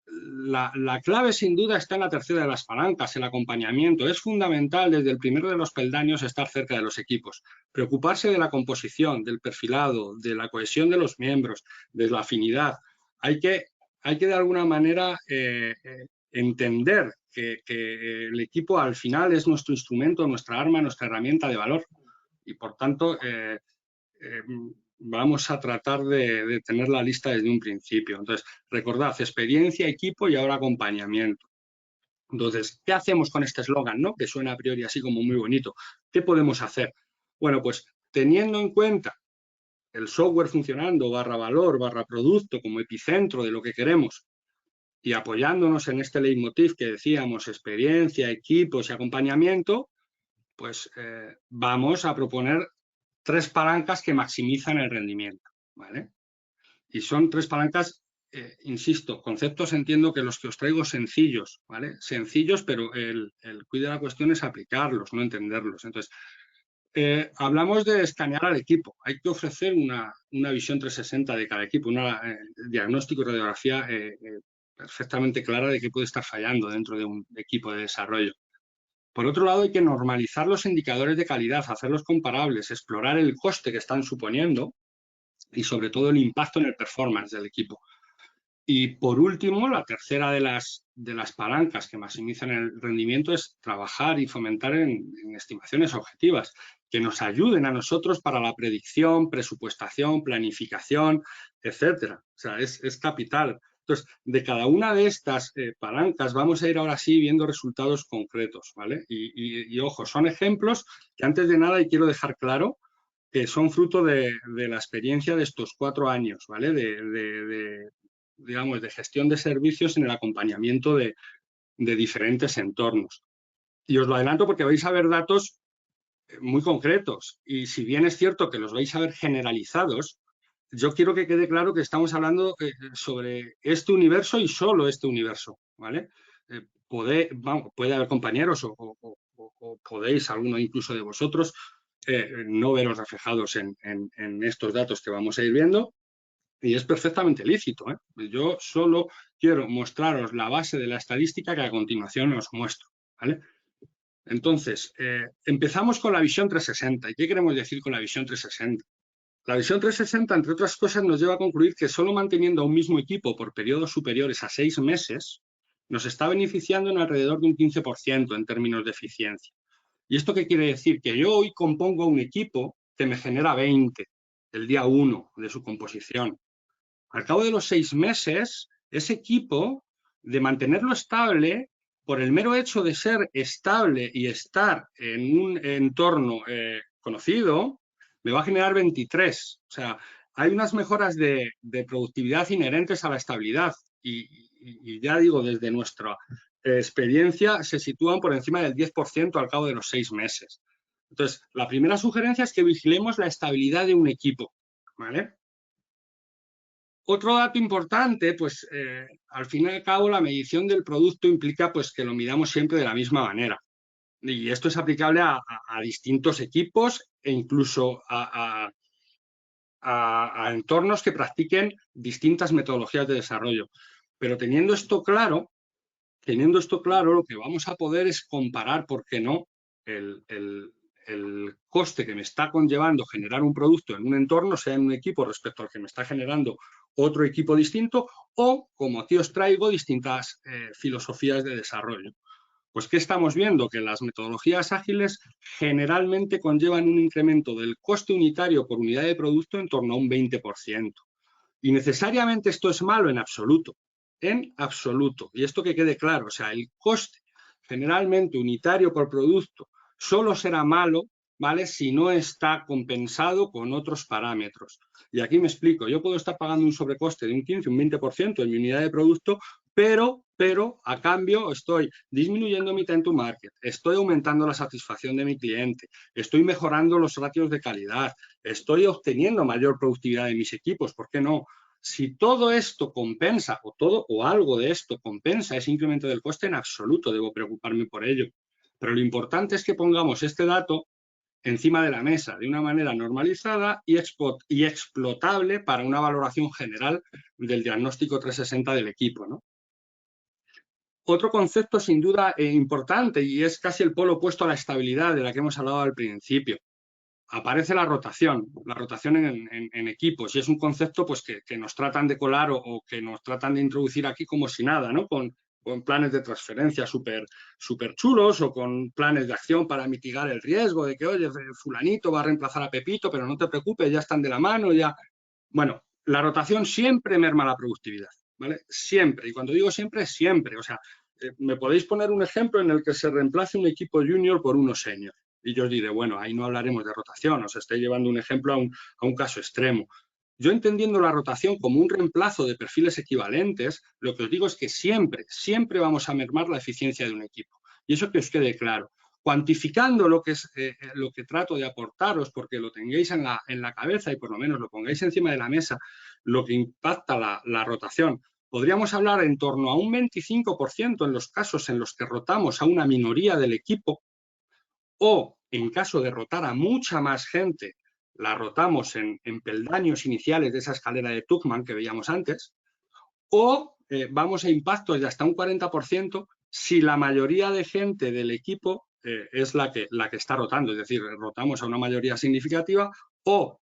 la clave sin duda está en la tercera de las palancas, el acompañamiento. Es fundamental desde el primero de los peldaños estar cerca de los equipos, preocuparse de la composición, del perfilado, de la cohesión de los miembros, de la afinidad. Hay que de alguna manera entender que el equipo al final es nuestro instrumento, nuestra arma, nuestra herramienta de valor. Y por tanto, vamos a tratar de tener la lista desde un principio. Entonces, recordad, experiencia, equipo y ahora acompañamiento. Entonces, ¿qué hacemos con este eslogan, ¿no? Que suena a priori así como muy bonito. ¿Qué podemos hacer? Bueno, pues teniendo en cuenta el software funcionando, /valor, /producto, como epicentro de lo que queremos, y apoyándonos en este leitmotiv que decíamos, experiencia, equipos y acompañamiento, pues vamos a proponer 3 palancas que maximizan el rendimiento, ¿vale? Y son 3 palancas, insisto, conceptos entiendo que los que os traigo sencillos, ¿vale? Sencillos, pero el quid de la cuestión es aplicarlos, no entenderlos. Entonces, hablamos de escanear al equipo. Hay que ofrecer una visión 360 de cada equipo, un diagnóstico y radiografía perfectamente clara de qué puede estar fallando dentro de un equipo de desarrollo. Por otro lado, hay que normalizar los indicadores de calidad, hacerlos comparables, explorar el coste que están suponiendo y, sobre todo, el impacto en el performance del equipo. Y, por último, la tercera de las palancas que maximizan el rendimiento es trabajar y fomentar en estimaciones objetivas que nos ayuden a nosotros para la predicción, presupuestación, planificación, etcétera. O sea, es capital. Entonces, de cada una de estas palancas vamos a ir ahora sí viendo resultados concretos, ¿vale? Y ojo, son ejemplos que antes de nada, y quiero dejar claro, que son fruto de la experiencia de estos 4 años, ¿vale? Digamos, de gestión de servicios en el acompañamiento de diferentes entornos. Y os lo adelanto porque vais a ver datos muy concretos. Y si bien es cierto que los vais a ver generalizados, yo quiero que quede claro que estamos hablando sobre este universo y solo este universo, ¿vale? Puede haber compañeros o podéis, alguno incluso de vosotros, no veros reflejados en estos datos que vamos a ir viendo, y es perfectamente lícito, ¿eh? Yo solo quiero mostraros la base de la estadística que a continuación os muestro, ¿vale? Entonces, empezamos con la visión 360. ¿Y qué queremos decir con la visión 360? La visión 360, entre otras cosas, nos lleva a concluir que solo manteniendo a un mismo equipo por periodos superiores a 6 meses nos está beneficiando en alrededor de un 15% en términos de eficiencia. ¿Y esto qué quiere decir? Que yo hoy compongo un equipo que me genera 20 el día 1 de su composición. Al cabo de los 6 meses, ese equipo, de mantenerlo estable, por el mero hecho de ser estable y estar en un entorno conocido, me va a generar 23. O sea, hay unas mejoras de productividad inherentes a la estabilidad y ya digo, desde nuestra experiencia se sitúan por encima del 10% al cabo de los 6 meses. Entonces, la primera sugerencia es que vigilemos la estabilidad de un equipo, ¿vale? Otro dato importante, pues al fin y al cabo la medición del producto implica pues que lo midamos siempre de la misma manera. Y esto es aplicable a distintos equipos e incluso a entornos que practiquen distintas metodologías de desarrollo. Pero teniendo esto claro, lo que vamos a poder es comparar, ¿por qué no?, el coste que me está conllevando generar un producto en un entorno, sea en un equipo respecto al que me está generando otro equipo distinto, o, como aquí os traigo, distintas filosofías de desarrollo. Pues, ¿qué estamos viendo? Que las metodologías ágiles generalmente conllevan un incremento del coste unitario por unidad de producto en torno a un 20%. Y necesariamente esto es malo en absoluto. En absoluto. Y esto que quede claro, o sea, el coste generalmente unitario por producto solo será malo, ¿vale?, si no está compensado con otros parámetros. Y aquí me explico. Yo puedo estar pagando un sobrecoste de un 15, un 20% en mi unidad de producto, pero a cambio estoy disminuyendo mi time to market, estoy aumentando la satisfacción de mi cliente, estoy mejorando los ratios de calidad, estoy obteniendo mayor productividad de mis equipos. ¿Por qué no? Si todo esto compensa, o algo de esto compensa ese incremento del coste, en absoluto debo preocuparme por ello. Pero lo importante es que pongamos este dato encima de la mesa de una manera normalizada y explotable para una valoración general del diagnóstico 360 del equipo, ¿no? Otro concepto sin duda importante, y es casi el polo opuesto a la estabilidad de la que hemos hablado al principio. Aparece la rotación en equipos, y es un concepto pues, que nos tratan de colar o que nos tratan de introducir aquí como si nada, ¿no?, con con planes de transferencia súper chulos o con planes de acción para mitigar el riesgo de que, oye, fulanito va a reemplazar a Pepito, pero no te preocupes, ya están de la mano, ya... Bueno, la rotación siempre merma la productividad, ¿vale? Siempre. Y cuando digo siempre, es siempre. O sea, me podéis poner un ejemplo en el que se reemplace un equipo junior por uno senior. Y yo os diré, bueno, ahí no hablaremos de rotación, os estoy llevando un ejemplo a un caso extremo. Yo entendiendo la rotación como un reemplazo de perfiles equivalentes, lo que os digo es que siempre, siempre vamos a mermar la eficiencia de un equipo. Y eso que os quede claro. Cuantificando lo que es lo que trato de aportaros, porque lo tengáis en la cabeza y por lo menos lo pongáis encima de la mesa, lo que impacta la rotación. Podríamos hablar en torno a un 25% en los casos en los que rotamos a una minoría del equipo, o en caso de rotar a mucha más gente, la rotamos en peldaños iniciales de esa escalera de Tuchman que veíamos antes, o vamos a impactos de hasta un 40% si la mayoría de gente del equipo es la que está rotando, es decir, rotamos a una mayoría significativa, o,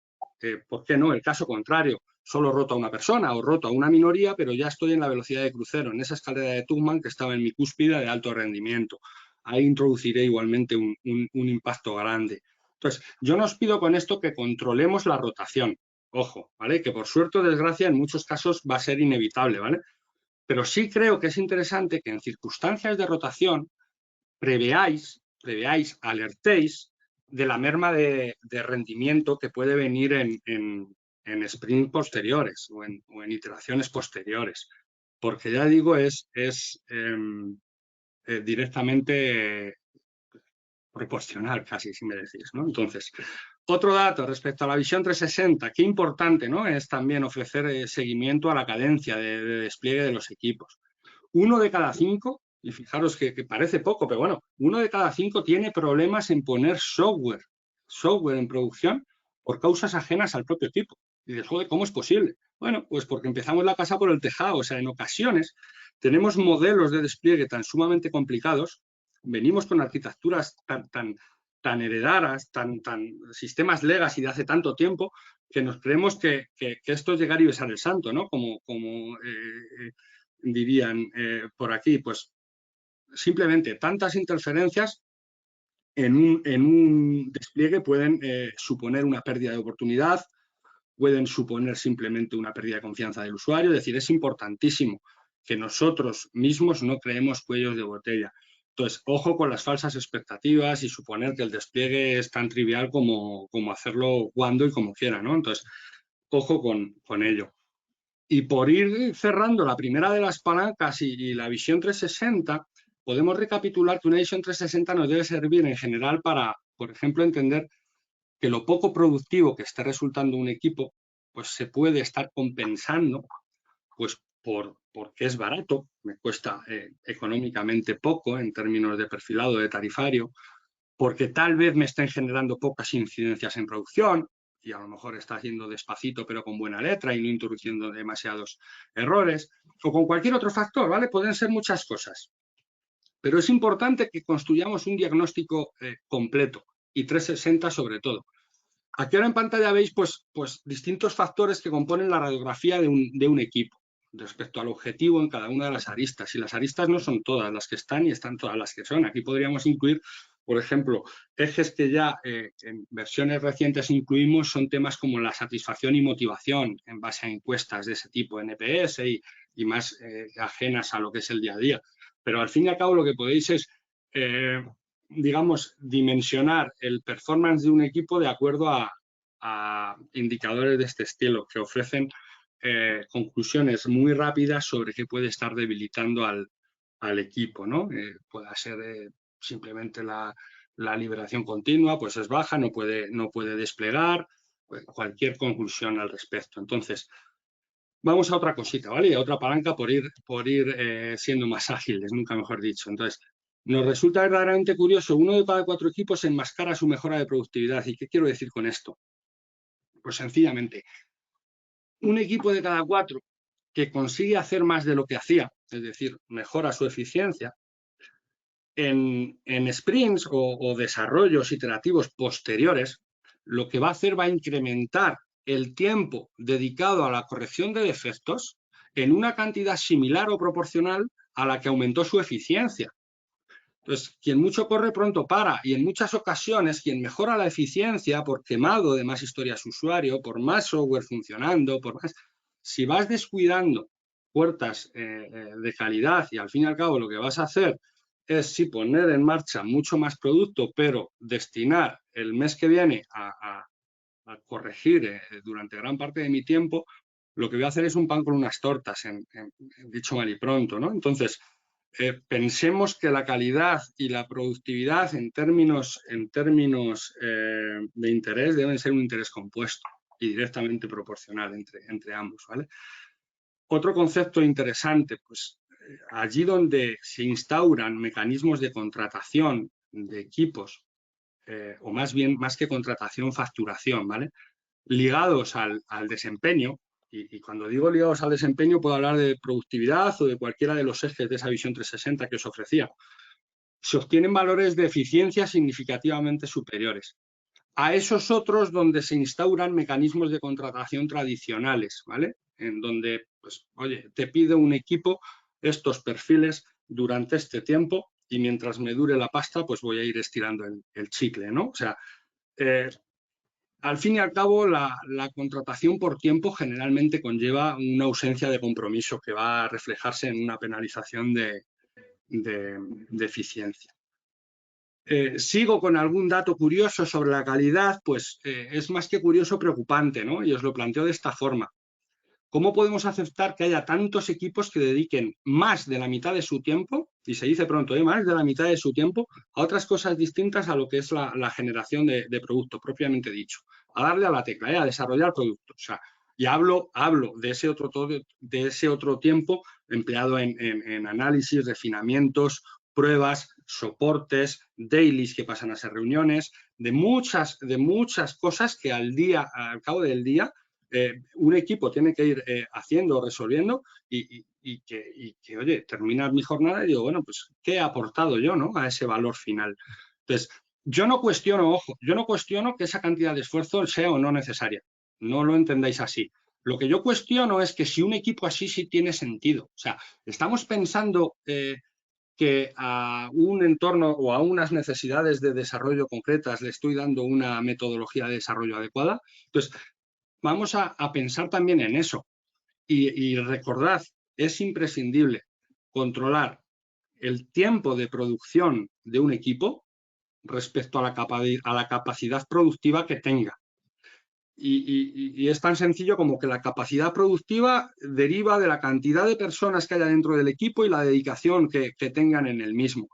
¿por qué no?, el caso contrario, solo roto a una persona o roto a una minoría, pero ya estoy en la velocidad de crucero, en esa escalera de Tuchman que estaba en mi cúspide de alto rendimiento. Ahí introduciré igualmente un impacto grande. Entonces, yo no os pido con esto que controlemos la rotación, ojo, ¿vale? Que por suerte o desgracia en muchos casos va a ser inevitable, ¿vale? Pero sí creo que es interesante que en circunstancias de rotación preveáis, alertéis de la merma de rendimiento que puede venir en sprint posteriores o en iteraciones posteriores. Porque ya digo, es directamente proporcional casi, si me decís, ¿no? Entonces, otro dato respecto a la visión 360, qué importante, ¿no?, es también ofrecer seguimiento a la cadencia de despliegue de los equipos. 1 de cada 5, y fijaros que parece poco, pero bueno, 1 de cada 5 tiene problemas en poner software en producción por causas ajenas al propio equipo. Y dices, joder, ¿cómo es posible? Bueno, pues porque empezamos la casa por el tejado. O sea, en ocasiones tenemos modelos de despliegue tan sumamente complicados, venimos con arquitecturas tan heredadas, sistemas legacy de hace tanto tiempo, que nos creemos que esto es llegar y besar el santo, ¿no? Como dirían por aquí, pues simplemente tantas interferencias en un despliegue pueden suponer una pérdida de oportunidad, pueden suponer simplemente una pérdida de confianza del usuario. Es decir, es importantísimo que nosotros mismos no creemos cuellos de botella. Entonces, ojo con las falsas expectativas y suponer que el despliegue es tan trivial como hacerlo cuando y como quiera, ¿no? Entonces, ojo con ello. Y por ir cerrando la primera de las palancas y la visión 360, podemos recapitular que una visión 360 nos debe servir en general para, por ejemplo, entender que lo poco productivo que esté resultando un equipo, pues se puede estar compensando, pues porque es barato, me cuesta económicamente poco en términos de perfilado de tarifario, porque tal vez me estén generando pocas incidencias en producción y a lo mejor está haciendo despacito pero con buena letra y no introduciendo demasiados errores, o con cualquier otro factor, ¿vale? Pueden ser muchas cosas. Pero es importante que construyamos un diagnóstico completo y 360 sobre todo. Aquí ahora en pantalla veis pues distintos factores que componen la radiografía de un equipo respecto al objetivo en cada una de las aristas. Y las aristas no son todas las que están y están todas las que son. Aquí podríamos incluir, por ejemplo, ejes que ya en versiones recientes incluimos son temas como la satisfacción y motivación en base a encuestas de ese tipo, NPS y más ajenas a lo que es el día a día. Pero al fin y al cabo lo que podéis es digamos, dimensionar el performance de un equipo de acuerdo a indicadores de este estilo que ofrecen conclusiones muy rápidas sobre qué puede estar debilitando al equipo, ¿no? Puede ser simplemente la liberación continua, pues es baja, no puede desplegar, cualquier conclusión al respecto. Entonces, vamos a otra cosita, ¿vale? A otra palanca por ir siendo más ágiles, nunca mejor dicho. Entonces, nos resulta verdaderamente curioso, 1 de cada 4 equipos enmascara su mejora de productividad. ¿Y qué quiero decir con esto? Pues sencillamente, un equipo de cada 4 que consigue hacer más de lo que hacía, es decir, mejora su eficiencia, en sprints o desarrollos iterativos posteriores, lo que va a hacer va a incrementar el tiempo dedicado a la corrección de defectos en una cantidad similar o proporcional a la que aumentó su eficiencia. Entonces, quien mucho corre pronto para, y en muchas ocasiones quien mejora la eficiencia por quemado de más historias de usuario, por más software funcionando, por más... Si vas descuidando puertas de calidad y al fin y al cabo lo que vas a hacer es sí poner en marcha mucho más producto, pero destinar el mes que viene a corregir durante gran parte de mi tiempo, lo que voy a hacer es un pan con unas tortas, dicho mal y pronto, ¿no? Entonces, pensemos que la calidad y la productividad en términos de interés deben ser un interés compuesto y directamente proporcional entre ambos, ¿vale? Otro concepto interesante, pues allí donde se instauran mecanismos de contratación de equipos, o más bien, más que contratación, facturación, ¿vale? Ligados al desempeño, y cuando digo ligados al desempeño puedo hablar de productividad o de cualquiera de los ejes de esa visión 360 que os ofrecía, se obtienen valores de eficiencia significativamente superiores a esos otros donde se instauran mecanismos de contratación tradicionales, ¿vale? En donde, pues, oye, te pido un equipo, estos perfiles durante este tiempo y mientras me dure la pasta, pues voy a ir estirando el chicle, ¿no? O sea, al fin y al cabo, la contratación por tiempo generalmente conlleva una ausencia de compromiso que va a reflejarse en una penalización de eficiencia. Sigo con algún dato curioso sobre la calidad, pues es más que curioso, preocupante, ¿no? Y os lo planteo de esta forma. ¿Cómo podemos aceptar que haya tantos equipos que dediquen más de la mitad de su tiempo, y se dice pronto, más de la mitad de su tiempo, a otras cosas distintas a lo que es la generación de producto, propiamente dicho? A darle a la tecla, a desarrollar productos. O sea, y hablo de ese otro tiempo empleado en análisis, refinamientos, pruebas, soportes, dailies que pasan a ser reuniones, de muchas cosas que al cabo del día, un equipo tiene que ir haciendo, resolviendo y que, oye, termina mi jornada y digo, bueno, pues, ¿qué he aportado yo, ¿no?, a ese valor final? Entonces, yo no cuestiono que esa cantidad de esfuerzo sea o no necesaria. No lo entendáis así. Lo que yo cuestiono es que si un equipo así sí tiene sentido. O sea, estamos pensando que a un entorno o a unas necesidades de desarrollo concretas le estoy dando una metodología de desarrollo adecuada. Entonces, vamos a pensar también en eso. Y recordad, es imprescindible controlar el tiempo de producción de un equipo respecto a la capacidad productiva que tenga. Y es tan sencillo como que la capacidad productiva deriva de la cantidad de personas que haya dentro del equipo y la dedicación que tengan en el mismo.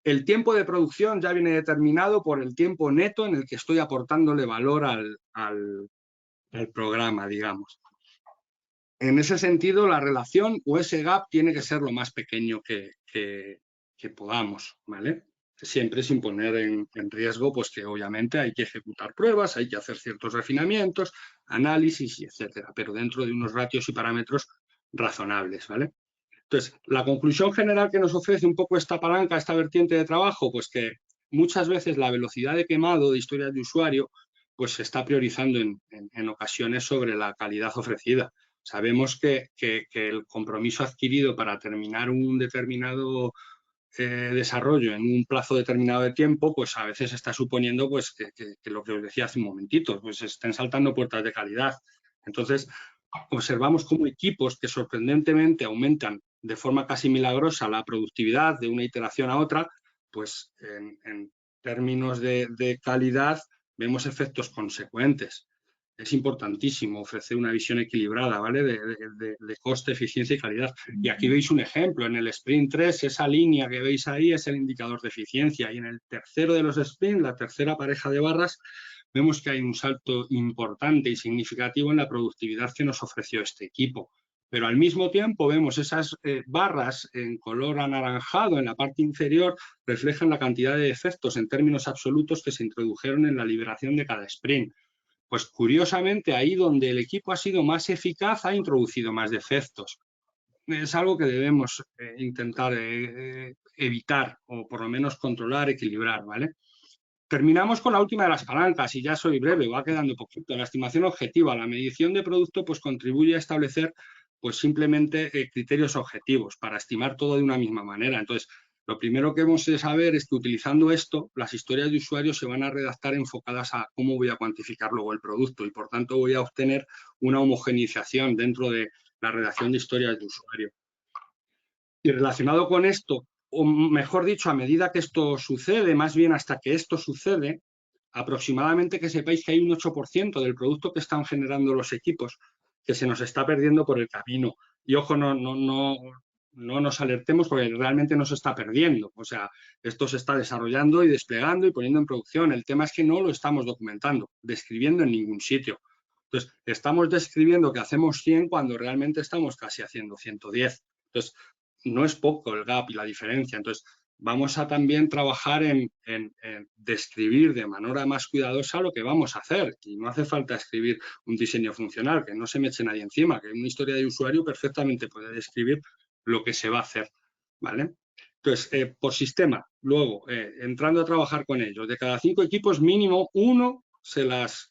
El tiempo de producción ya viene determinado por el tiempo neto en el que estoy aportándole valor al programa, digamos. En ese sentido, la relación o ese gap tiene que ser lo más pequeño que podamos, ¿vale? Siempre sin poner en riesgo, pues que obviamente hay que ejecutar pruebas, hay que hacer ciertos refinamientos, análisis, etcétera, pero dentro de unos ratios y parámetros razonables, ¿vale? Entonces, la conclusión general que nos ofrece un poco esta palanca, esta vertiente de trabajo, pues que muchas veces la velocidad de quemado de historias de usuario pues se está priorizando en ocasiones sobre la calidad ofrecida. Sabemos que el compromiso adquirido para terminar un determinado desarrollo en un plazo determinado de tiempo, pues a veces está suponiendo pues que lo que os decía hace un momentito, pues estén saltando puertas de calidad. Entonces, observamos cómo equipos que sorprendentemente aumentan de forma casi milagrosa la productividad de una iteración a otra, pues en términos de calidad vemos efectos consecuentes. Es importantísimo ofrecer una visión equilibrada, ¿vale?, de coste, eficiencia y calidad. Y aquí veis un ejemplo. En el sprint 3, esa línea que veis ahí es el indicador de eficiencia. Y en el tercero de los sprints, la tercera pareja de barras, vemos que hay un salto importante y significativo en la productividad que nos ofreció este equipo. Pero al mismo tiempo vemos esas barras en color anaranjado en la parte inferior reflejan la cantidad de defectos en términos absolutos que se introdujeron en la liberación de cada sprint. Pues curiosamente ahí donde el equipo ha sido más eficaz ha introducido más defectos. Es algo que debemos intentar evitar o por lo menos controlar, equilibrar, ¿vale? Terminamos con la última de las palancas y ya soy breve, va quedando poquito. La estimación objetiva, la medición de producto, pues contribuye a establecer pues simplemente criterios objetivos para estimar todo de una misma manera. Entonces, lo primero que hemos de saber es que utilizando esto, las historias de usuario se van a redactar enfocadas a cómo voy a cuantificar luego el producto y, por tanto, voy a obtener una homogeneización dentro de la redacción de historias de usuario. Y relacionado con esto, o mejor dicho, a medida que esto sucede, más bien hasta que esto sucede, aproximadamente que sepáis que hay un 8% del producto que están generando los equipos que se nos está perdiendo por el camino. Y ojo, no nos alertemos porque realmente no se está perdiendo. O sea, esto se está desarrollando y desplegando y poniendo en producción. El tema es que no lo estamos documentando, describiendo en ningún sitio. Entonces, estamos describiendo que hacemos 100 cuando realmente estamos casi haciendo 110. Entonces, no es poco el gap y la diferencia. Entonces, vamos a también trabajar en describir de manera más cuidadosa lo que vamos a hacer. Y no hace falta escribir un diseño funcional, que no se me eche nadie encima, que una historia de usuario perfectamente puede describir lo que se va a hacer, ¿vale? Entonces, por sistema, luego, entrando a trabajar con ellos, de cada 5 equipos mínimo, uno se las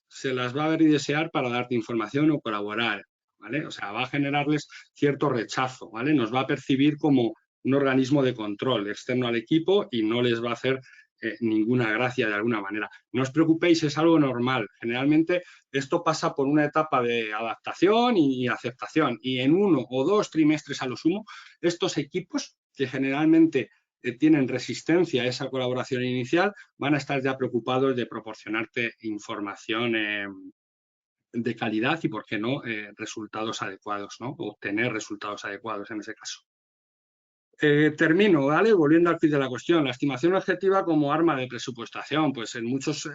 va a ver y desear para darte información o colaborar, ¿vale? O sea, va a generarles cierto rechazo, ¿vale? Nos va a percibir como un organismo de control externo al equipo y no les va a hacer ninguna gracia de alguna manera. No os preocupéis, es algo normal. Generalmente esto pasa por una etapa de adaptación y aceptación y en 1 o 2 trimestres a lo sumo, estos equipos que generalmente tienen resistencia a esa colaboración inicial van a estar ya preocupados de proporcionarte información de calidad y, por qué no, resultados adecuados, ¿no? Obtener resultados adecuados en ese caso. Termino, ¿vale? Volviendo al quid de la cuestión, la estimación objetiva como arma de presupuestación. Pues en muchos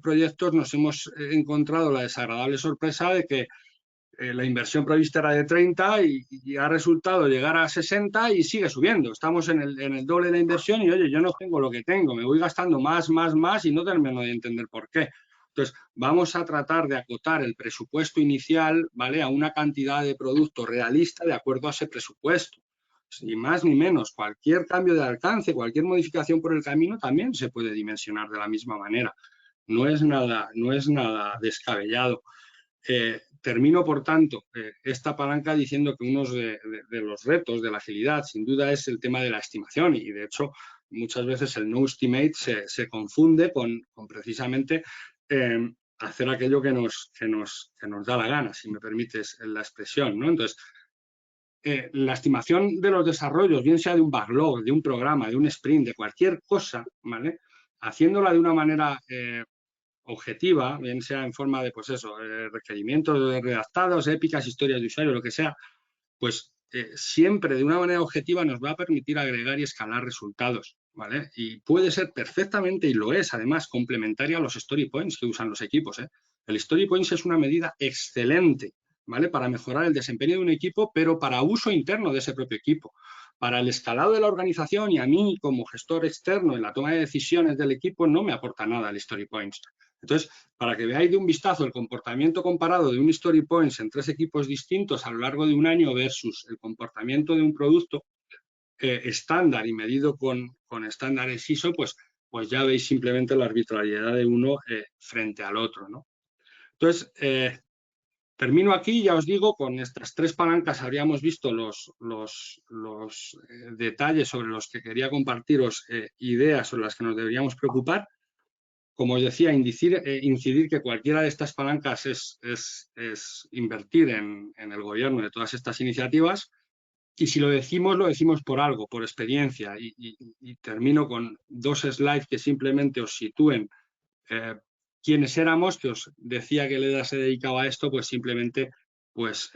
proyectos nos hemos encontrado la desagradable sorpresa de que la inversión prevista era de 30 y ha resultado llegar a 60 y sigue subiendo. Estamos en el doble de la inversión y, oye, yo no tengo lo que tengo, me voy gastando más y no termino de entender por qué. Entonces, vamos a tratar de acotar el presupuesto inicial, ¿vale?, a una cantidad de producto realista de acuerdo a ese presupuesto. Ni más ni menos. Cualquier cambio de alcance, cualquier modificación por el camino también se puede dimensionar de la misma manera. No es nada descabellado. Termino, por tanto, esta palanca diciendo que uno de los retos de la agilidad, sin duda, es el tema de la estimación y, de hecho, muchas veces el no estimate se confunde con precisamente hacer aquello que nos da la gana, si me permites la expresión, ¿no? Entonces, la estimación de los desarrollos, bien sea de un backlog, de un programa, de un sprint, de cualquier cosa, ¿vale?, haciéndola de una manera objetiva, bien sea en forma de, pues eso, requerimientos redactados, épicas, historias de usuario, lo que sea, pues siempre de una manera objetiva nos va a permitir agregar y escalar resultados, ¿vale? Y puede ser perfectamente, y lo es además, complementaria a los story points que usan los equipos, ¿eh? El story points es una medida excelente, ¿vale?, para mejorar el desempeño de un equipo, pero para uso interno de ese propio equipo. Para el escalado de la organización y a mí como gestor externo en la toma de decisiones del equipo no me aporta nada el story points. Entonces, para que veáis de un vistazo el comportamiento comparado de un story points en 3 equipos distintos a lo largo de un año versus el comportamiento de un producto estándar y medido con estándares ISO, pues ya veis simplemente la arbitrariedad de uno frente al otro, ¿no? Entonces, termino aquí, ya os digo, con estas 3 palancas habríamos visto los detalles sobre los que quería compartiros, ideas sobre las que nos deberíamos preocupar. Como os decía, incidir que cualquiera de estas palancas es invertir en el gobierno de todas estas iniciativas. Y si lo decimos por algo, por experiencia. Y termino con 2 slides que simplemente os sitúen quiénes éramos, que os decía que Leda se dedicaba a esto, pues simplemente pues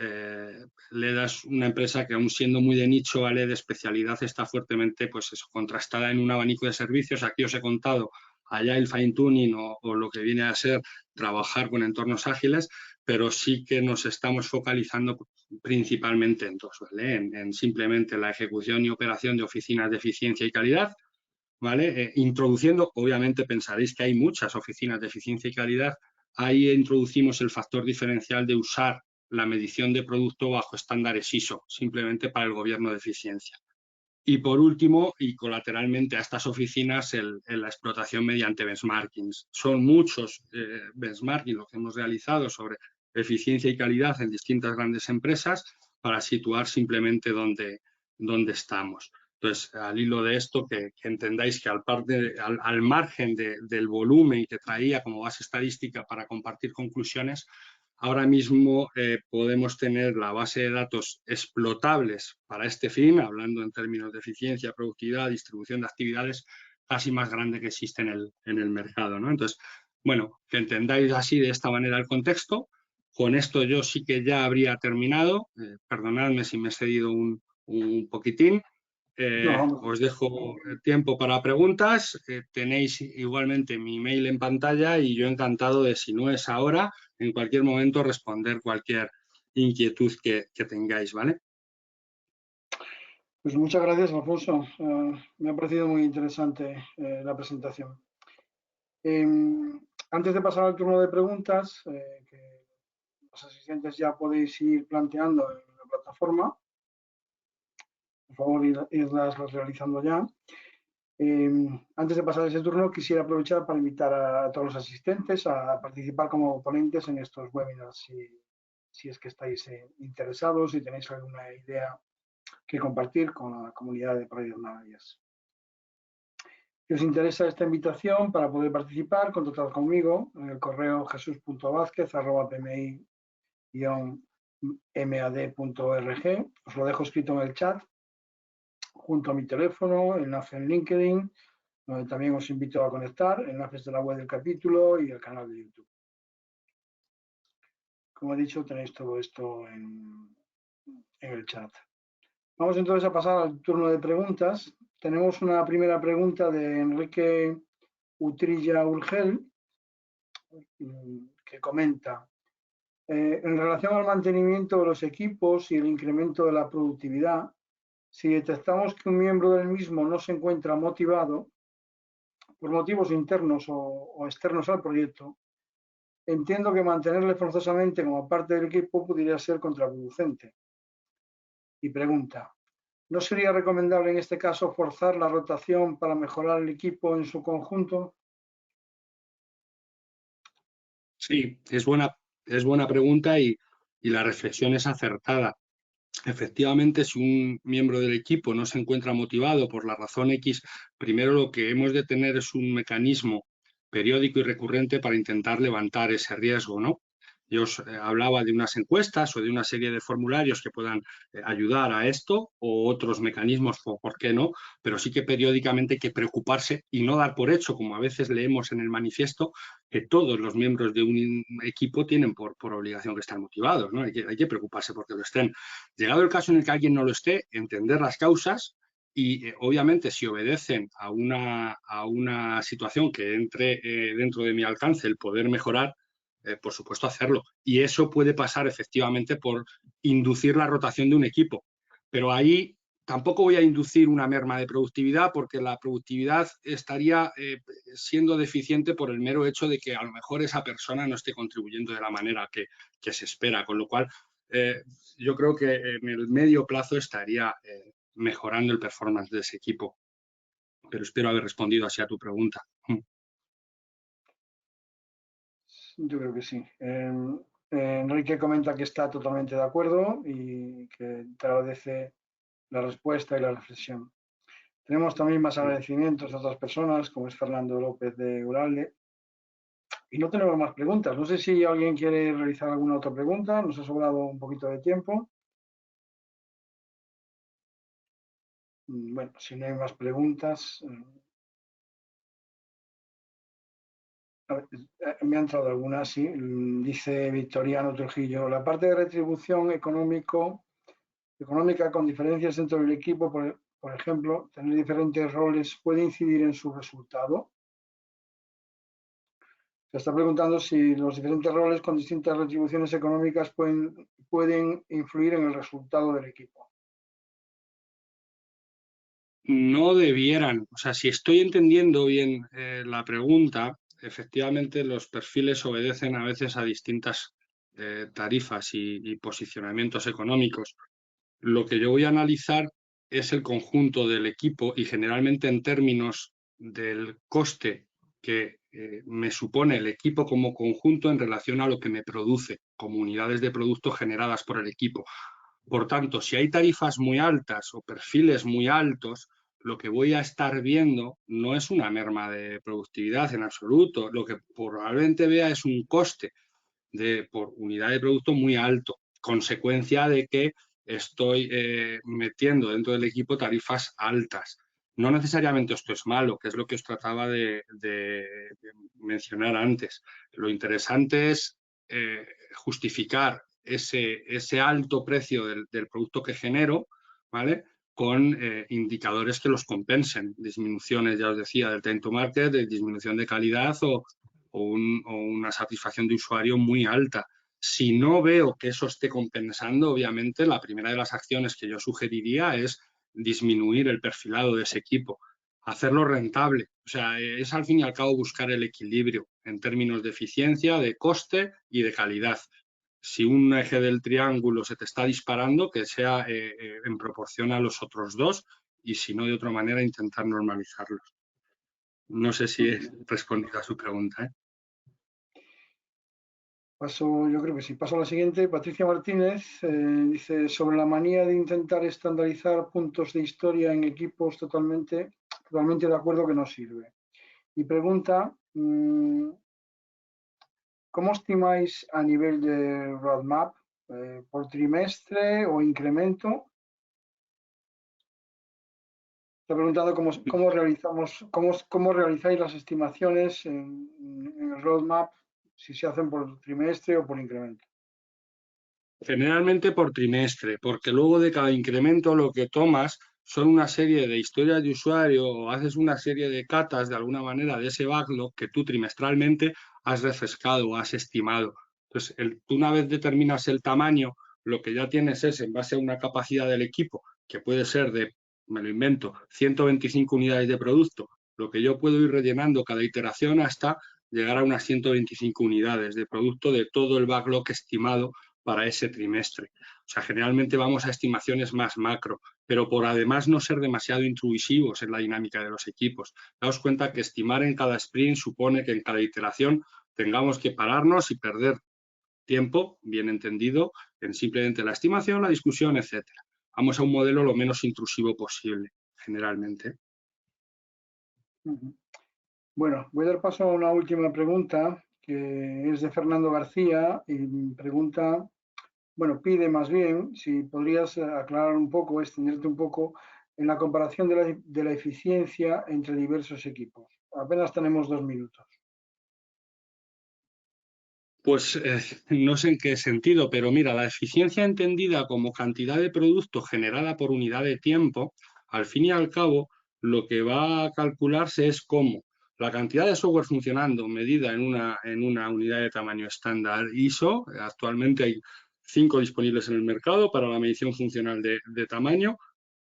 Leda es una empresa que, aún siendo muy de nicho, ¿vale?, de especialidad, está fuertemente pues eso, contrastada en un abanico de servicios. Aquí os he contado allá el fine tuning o lo que viene a ser trabajar con entornos ágiles, pero sí que nos estamos focalizando principalmente en 2, ¿vale?, en simplemente la ejecución y operación de oficinas de eficiencia y calidad, ¿vale? Introduciendo, obviamente pensaréis que hay muchas oficinas de eficiencia y calidad, ahí introducimos el factor diferencial de usar la medición de producto bajo estándares ISO, simplemente para el gobierno de eficiencia. Y por último, y colateralmente a estas oficinas, la explotación mediante benchmarkings. Son muchos benchmarkings los que hemos realizado sobre eficiencia y calidad en distintas grandes empresas para situar simplemente dónde estamos. Entonces, al hilo de esto, que entendáis que al margen del volumen que traía como base estadística para compartir conclusiones, ahora mismo podemos tener la base de datos explotables para este fin, hablando en términos de eficiencia, productividad, distribución de actividades, casi más grande que existe en el mercado, ¿no? Entonces, bueno, que entendáis así de esta manera el contexto. Con esto yo sí que ya habría terminado. Perdonadme si me he cedido un poquitín. No, Os dejo tiempo para preguntas. Tenéis igualmente mi email en pantalla y yo encantado de, si no es ahora, en cualquier momento responder cualquier inquietud que tengáis, ¿vale? pues muchas gracias, Alfonso. Me ha parecido muy interesante la presentación. Antes de pasar al turno de preguntas, que los asistentes ya podéis ir planteando en la plataforma, por favor, irlas realizando ya. Antes de pasar ese turno, quisiera aprovechar para invitar a todos los asistentes a participar como ponentes en estos webinars, si es que estáis interesados y tenéis alguna idea que compartir con la comunidad de Project Managers. Si os interesa esta invitación para poder participar, contactad conmigo en el correo jesus.vázquez@pmi-mad.org. Os lo dejo escrito en el chat, junto a mi teléfono, enlace en LinkedIn, donde también os invito a conectar, enlaces de la web del capítulo y el canal de YouTube. Como he dicho, tenéis todo esto en el chat. Vamos entonces a pasar al turno de preguntas. Tenemos una primera pregunta de Enrique Utrilla Urgel, que comenta: en relación al mantenimiento de los equipos y el incremento de la productividad, si detectamos que un miembro del mismo no se encuentra motivado por motivos internos o externos al proyecto, entiendo que mantenerle forzosamente como parte del equipo podría ser contraproducente. Y pregunta: ¿no sería recomendable en este caso forzar la rotación para mejorar el equipo en su conjunto? Sí, es buena pregunta y la reflexión es acertada. Efectivamente, si un miembro del equipo no se encuentra motivado por la razón X, primero lo que hemos de tener es un mecanismo periódico y recurrente para intentar levantar ese riesgo, ¿no? Yo os hablaba de unas encuestas o de una serie de formularios que puedan ayudar a esto, o otros mecanismos, por qué no, pero sí que periódicamente hay que preocuparse y no dar por hecho, como a veces leemos en el manifiesto, que todos los miembros de un equipo tienen por obligación que estar motivados, ¿no? Hay que preocuparse porque lo estén. Llegado el caso en el que alguien no lo esté, entender las causas y, obviamente, si obedecen a una situación que entre dentro de mi alcance el poder mejorar, por supuesto hacerlo. Y eso puede pasar efectivamente por inducir la rotación de un equipo. Pero ahí tampoco voy a inducir una merma de productividad, porque la productividad estaría siendo deficiente por el mero hecho de que a lo mejor esa persona no esté contribuyendo de la manera que se espera, con lo cual yo creo que en el medio plazo estaría mejorando el performance de ese equipo. Pero espero haber respondido así a tu pregunta. Yo creo que sí. Enrique comenta que está totalmente de acuerdo y que te agradece la respuesta y la reflexión. Tenemos también más agradecimientos a otras personas, como es Fernando López de Uralde. Y no tenemos más preguntas. No sé si alguien quiere realizar alguna otra pregunta. Nos ha sobrado un poquito de tiempo. Bueno, si no hay más preguntas. Me ha entrado alguna, sí. Dice Victoriano Trujillo: la parte de retribución económica con diferencias dentro del equipo, por ejemplo, tener diferentes roles, ¿puede incidir en su resultado? Se está preguntando si los diferentes roles con distintas retribuciones económicas pueden influir en el resultado del equipo. No debieran. O sea, si estoy entendiendo bien la pregunta, efectivamente los perfiles obedecen a veces a distintas tarifas y posicionamientos económicos. Lo que yo voy a analizar es el conjunto del equipo y, generalmente, en términos del coste que me supone el equipo como conjunto en relación a lo que me produce como unidades de producto generadas por el equipo. Por tanto, si hay tarifas muy altas o perfiles muy altos, lo que voy a estar viendo no es una merma de productividad en absoluto. Lo que probablemente vea es un coste por unidad de producto muy alto, consecuencia de que estoy metiendo dentro del equipo tarifas altas. No necesariamente esto es malo, que es lo que os trataba de mencionar antes. Lo interesante es justificar ese alto precio del producto que genero, ¿vale?, con indicadores que los compensen. Disminuciones, ya os decía, del time to market, de disminución de calidad o una satisfacción de usuario muy alta. Si no veo que eso esté compensando, obviamente la primera de las acciones que yo sugeriría es disminuir el perfilado de ese equipo, hacerlo rentable. O sea, es al fin y al cabo buscar el equilibrio en términos de eficiencia, de coste y de calidad. Si un eje del triángulo se te está disparando, que sea en proporción a los otros dos, y si no, de otra manera, intentar normalizarlos. No sé si he respondido a su pregunta, ¿eh? Paso, yo creo que sí. Paso a la siguiente. Patricia Martínez dice sobre la manía de intentar estandarizar puntos de historia en equipos totalmente de acuerdo que no sirve. Y pregunta, ¿cómo estimáis a nivel de roadmap por trimestre o incremento? Está preguntando cómo realizáis las estimaciones en el roadmap, si se hacen por trimestre o por incremento. Generalmente por trimestre, porque luego de cada incremento lo que tomas son una serie de historias de usuario o haces una serie de catas de alguna manera de ese backlog que tú trimestralmente has refrescado o has estimado. Entonces, tú una vez determinas el tamaño, lo que ya tienes es en base a una capacidad del equipo, que puede ser de, me lo invento, 125 unidades de producto, lo que yo puedo ir rellenando cada iteración hasta llegar a unas 125 unidades de producto de todo el backlog estimado para ese trimestre. O sea, generalmente vamos a estimaciones más macro, pero por además no ser demasiado intrusivos en la dinámica de los equipos. Daos cuenta que estimar en cada sprint supone que en cada iteración tengamos que pararnos y perder tiempo, bien entendido, en simplemente la estimación, la discusión, etcétera. Vamos a un modelo lo menos intrusivo posible, generalmente. Bueno, voy a dar paso a una última pregunta que es de Fernando García y pregunta, bueno, pide más bien si podrías aclarar un poco, extenderte un poco en la comparación de la eficiencia entre diversos equipos. Apenas tenemos 2 minutos. Pues no sé en qué sentido, pero mira, la eficiencia entendida como cantidad de producto generada por unidad de tiempo, al fin y al cabo, lo que va a calcularse es cómo la cantidad de software funcionando medida en una unidad de tamaño estándar ISO. Actualmente hay 5 disponibles en el mercado para la medición funcional de tamaño.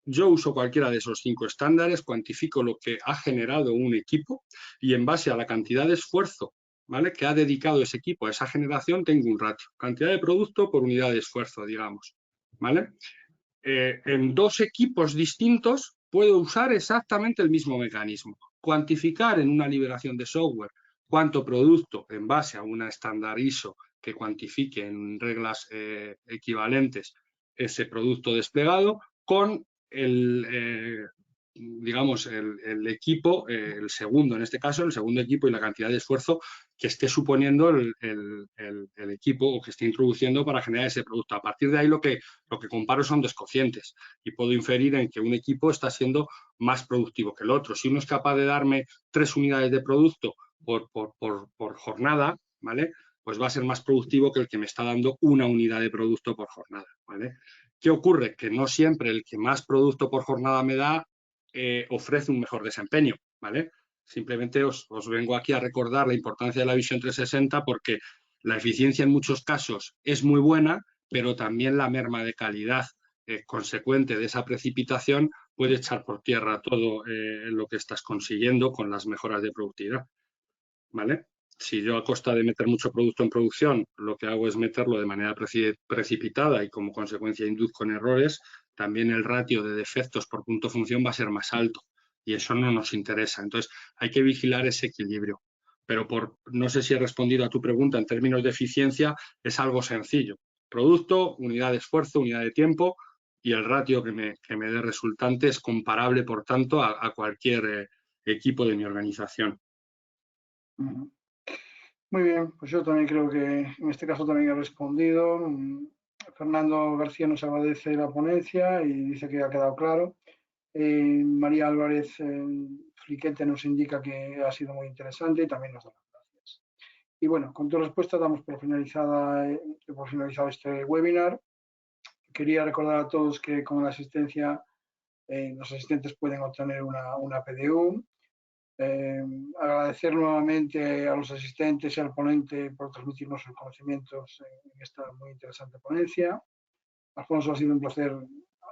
Yo uso cualquiera de esos 5 estándares, cuantifico lo que ha generado un equipo y en base a la cantidad de esfuerzo, ¿vale?, que ha dedicado ese equipo a esa generación, tengo un ratio. Cantidad de producto por unidad de esfuerzo, digamos, ¿vale? En 2 equipos distintos puedo usar exactamente el mismo mecanismo. Cuantificar en una liberación de software cuánto producto en base a una estándar ISO que cuantifique en reglas equivalentes ese producto desplegado con digamos, el equipo, el segundo, en este caso, el segundo equipo y la cantidad de esfuerzo que esté suponiendo el equipo o que esté introduciendo para generar ese producto. A partir de ahí lo que comparo son descocientes y puedo inferir en que un equipo está siendo más productivo que el otro. Si uno es capaz de darme 3 unidades de producto por jornada, ¿vale?, pues va a ser más productivo que el que me está dando 1 unidad de producto por jornada, ¿vale? ¿Qué ocurre? Que no siempre el que más producto por jornada me da ofrece un mejor desempeño, ¿vale? Simplemente os vengo aquí a recordar la importancia de la visión 360 porque la eficiencia en muchos casos es muy buena, pero también la merma de calidad consecuente de esa precipitación puede echar por tierra todo lo que estás consiguiendo con las mejoras de productividad, ¿vale? Si yo a costa de meter mucho producto en producción lo que hago es meterlo de manera precipitada y como consecuencia induzco en errores, también el ratio de defectos por punto función va a ser más alto y eso no nos interesa. Entonces hay que vigilar ese equilibrio. Pero no sé si he respondido a tu pregunta en términos de eficiencia, es algo sencillo. producto, unidad de esfuerzo, unidad de tiempo, y el ratio que me dé resultante es comparable, por tanto, a cualquier equipo de mi organización. Muy bien, pues yo también creo que en este caso también he respondido. Fernando García nos agradece la ponencia y dice que ha quedado claro. María Álvarez Friquete nos indica que ha sido muy interesante y también nos da las gracias. Y bueno, con tu respuesta damos por finalizado este webinar. Quería recordar a todos que con la asistencia los asistentes pueden obtener una PDU. Agradecer nuevamente a los asistentes y al ponente por transmitirnos sus conocimientos en esta muy interesante ponencia. Alfonso, ha sido un placer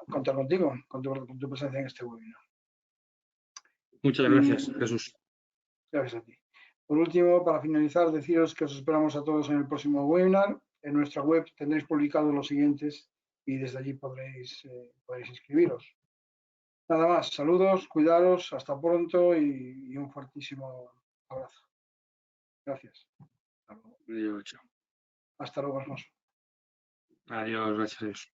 contar contigo, con tu presencia en este webinar. Muchas gracias, Jesús. Gracias a ti. Por último, para finalizar, deciros que os esperamos a todos en el próximo webinar. En nuestra web tendréis publicados los siguientes y desde allí podréis inscribiros. Nada más, saludos, cuidaros, hasta pronto y un fuertísimo abrazo. Gracias. Adiós. Hasta luego, Alfonso. Adiós, gracias.